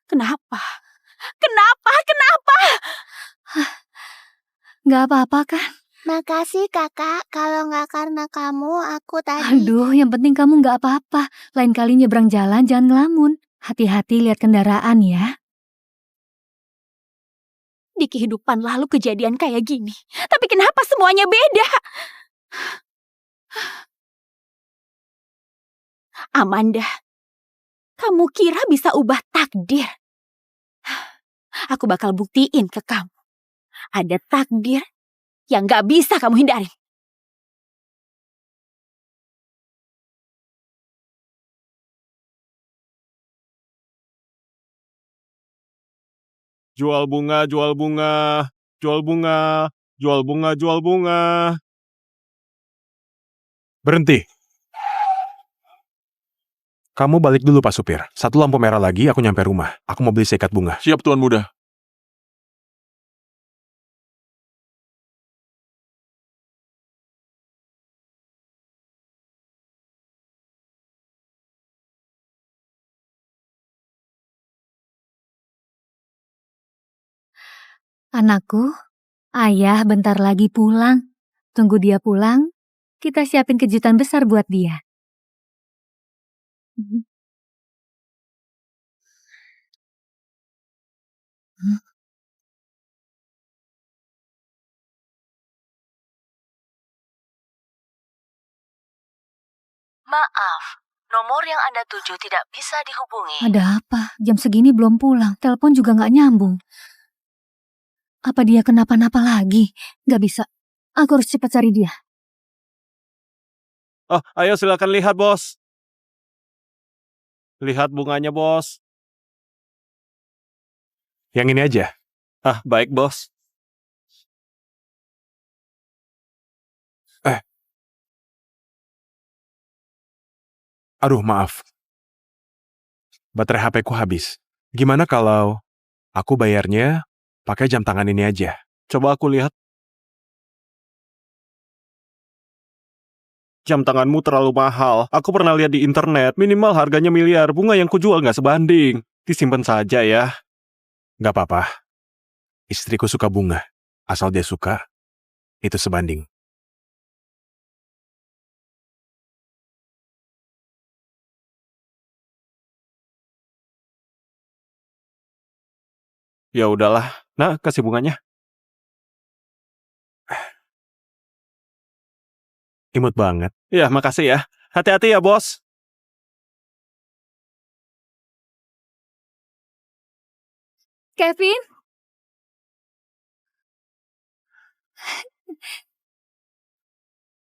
Kenapa? Kenapa? Kenapa? Nggak apa-apa kan? Makasih kakak, kalau nggak karena kamu aku tadi... Aduh, yang penting kamu nggak apa-apa. Lain kali nyebrang jalan jangan ngelamun. Hati-hati lihat kendaraan ya. Di kehidupan lalu kejadian kayak gini. Tapi kenapa semuanya beda? Amanda, kamu kira bisa ubah takdir? Aku bakal buktiin ke kamu. Ada takdir yang gak bisa kamu hindarin. Jual bunga, jual bunga, jual bunga, jual bunga, jual bunga. Berhenti. Kamu balik dulu, Pak Supir. Satu lampu merah lagi, aku nyampe rumah. Aku mau beli seikat bunga. Siap, Tuan Muda. Anakku, ayah bentar lagi pulang. Tunggu dia pulang, kita siapin kejutan besar buat dia. Maaf, nomor yang Anda tuju tidak bisa dihubungi. Ada apa? Jam segini belum pulang, telepon juga nggak nyambung. Apa dia kenapa-napa lagi? Nggak bisa. Aku harus cepat cari dia. Oh, ayo silakan lihat, Bos. Lihat bunganya, Bos. Yang ini aja. Ah, baik, Bos. Aduh, maaf. Baterai HP-ku habis. Gimana kalau aku bayarnya pakai jam tangan ini aja? Coba aku lihat. Jam tanganmu terlalu mahal. Aku pernah lihat di internet, minimal harganya miliar. Bunga yang kujual nggak sebanding. Disimpan saja ya. Nggak apa-apa. Istriku suka bunga. Asal dia suka, itu sebanding. Ya udahlah. Nah, kasih bunganya. Imut banget. Ya, makasih ya. Hati-hati ya, Bos. Kevin?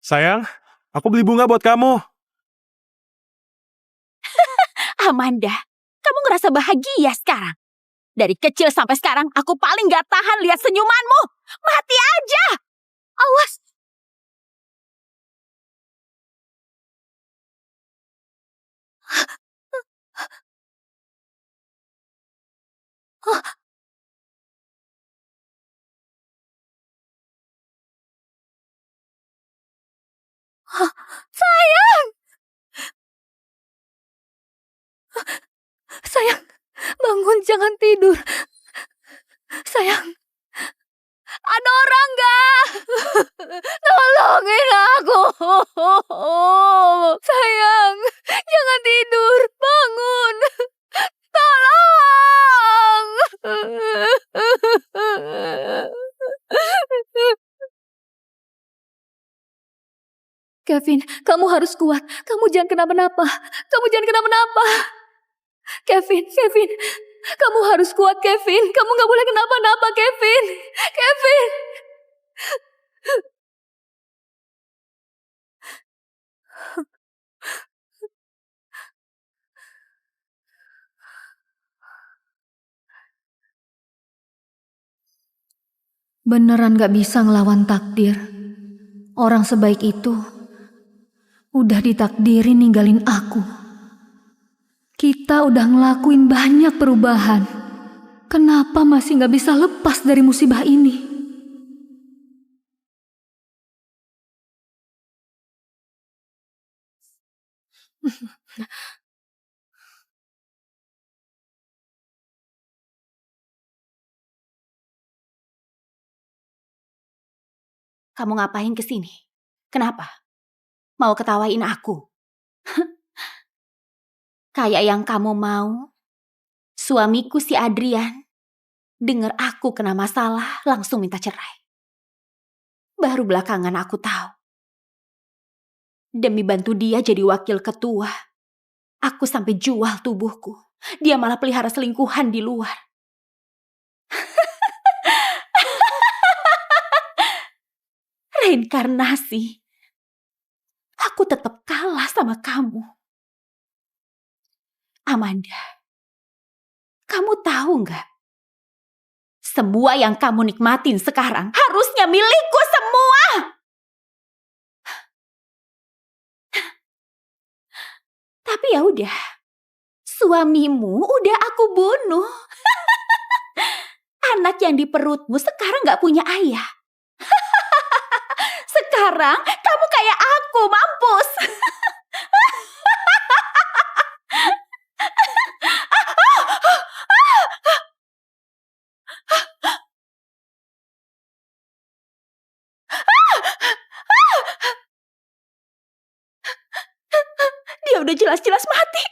Sayang, aku beli bunga buat kamu. Amanda, kamu ngerasa bahagia sekarang? Dari kecil sampai sekarang, aku paling gak tahan lihat senyumanmu. Mati aja! Awas! Sayang! Sayang, bangun, jangan tidur. Sayang, ada orang nggak? Tolongin aku. Sayang, jangan tidur, bangun. Tolong. Kevin, kamu harus kuat. Kamu jangan kenapa-napa. Kamu jangan kenapa-napa. Kevin, Kevin. Kamu harus kuat, Kevin. Kamu gak boleh kenapa-napa, Kevin. Kevin. Beneran gak bisa ngelawan takdir. Orang sebaik itu udah ditakdirin ninggalin aku. Kita udah ngelakuin banyak perubahan. Kenapa masih gak bisa lepas dari musibah ini? Kamu ngapain kesini? Kenapa? Mau ketawain aku? Kayak yang kamu mau, suamiku si Adrian dengar aku kena masalah langsung minta cerai. Baru belakangan aku tahu. Demi bantu dia jadi wakil ketua, aku sampai jual tubuhku. Dia malah pelihara selingkuhan di luar. Reinkarnasi. Aku tetap kalah sama kamu. Amanda, kamu tahu nggak? Semua yang kamu nikmatin sekarang harusnya milikku semua. Tapi ya udah, suamimu udah aku bunuh. Anak yang di perutmu sekarang nggak punya ayah. Sekarang kamu kayak aku, mampus. Dia udah jelas-jelas mati.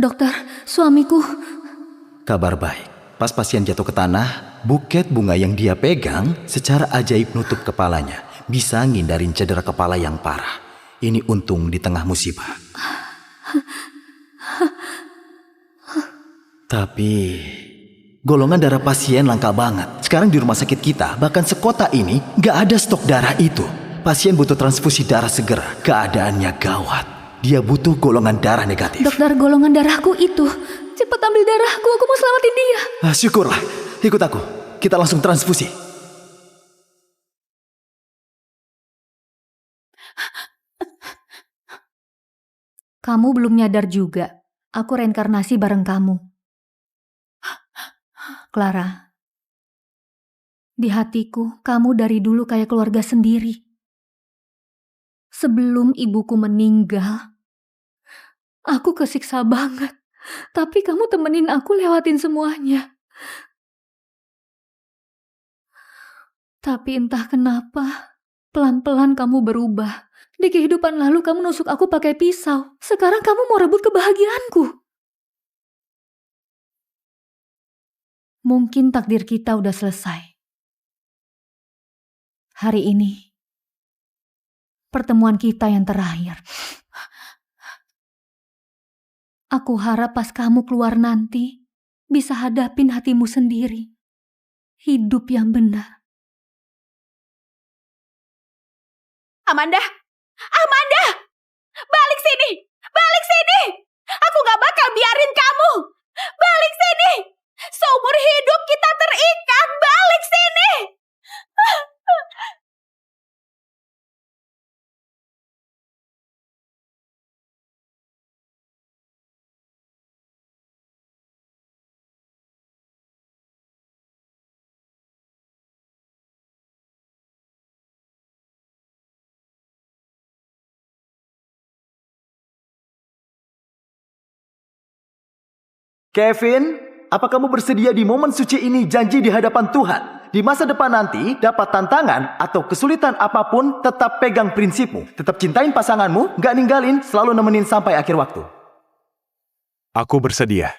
Dokter, suamiku. Kabar baik. Pas pasien jatuh ke tanah, buket bunga yang dia pegang secara ajaib nutup kepalanya. Bisa ngindarin cedera kepala yang parah. Ini untung di tengah musibah. Tapi golongan darah pasien langka banget. Sekarang di rumah sakit kita, bahkan sekota ini, gak ada stok darah itu. Pasien butuh transfusi darah segera. Keadaannya gawat. Dia butuh golongan darah negatif. Dokter, golongan darahku itu. Cepat ambil darahku, aku mau selamatin dia. Syukurlah. Ikut aku. Kita langsung transfusi. Kamu belum nyadar juga. Aku reinkarnasi bareng kamu. Clara. Di hatiku, kamu dari dulu kayak keluarga sendiri. Sebelum ibuku meninggal, aku kesiksa banget. Tapi kamu temenin aku lewatin semuanya. Tapi entah kenapa, pelan-pelan kamu berubah. Di kehidupan lalu kamu nusuk aku pakai pisau. Sekarang kamu mau rebut kebahagiaanku. Mungkin takdir kita udah selesai. Hari ini, pertemuan kita yang terakhir. Aku harap pas kamu keluar nanti, bisa hadapin hatimu sendiri. Hidup yang benar. Amanda! Amanda! Balik sini! Balik sini! Aku gak bakal biarin kamu! Balik sini! Seumur hidup kita terikat! Balik sini! Kevin, apa kamu bersedia di momen suci ini janji di hadapan Tuhan? Di masa depan nanti, dapat tantangan atau kesulitan apapun, tetap pegang prinsipmu. Tetap cintain pasanganmu, gak ninggalin, selalu nemenin sampai akhir waktu. Aku bersedia.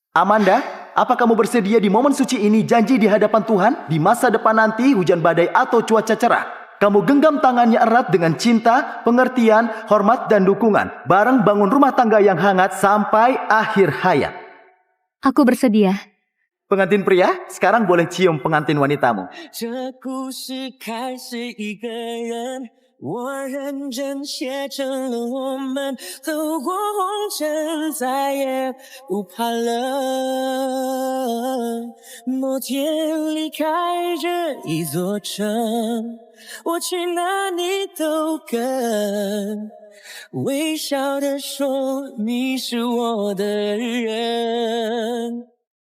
Amanda, apa kamu bersedia di momen suci ini janji di hadapan Tuhan? Di masa depan nanti, hujan badai atau cuaca cerah, kamu genggam tangannya erat dengan cinta, pengertian, hormat, dan dukungan. Bareng bangun rumah tangga yang hangat sampai akhir hayat. Aku bersedia. Pengantin pria, sekarang boleh cium pengantin wanitamu. 我认真写成了我们走过红尘，再也不怕冷。某天离开这一座城，我去哪里都跟，微笑地说你是我的人。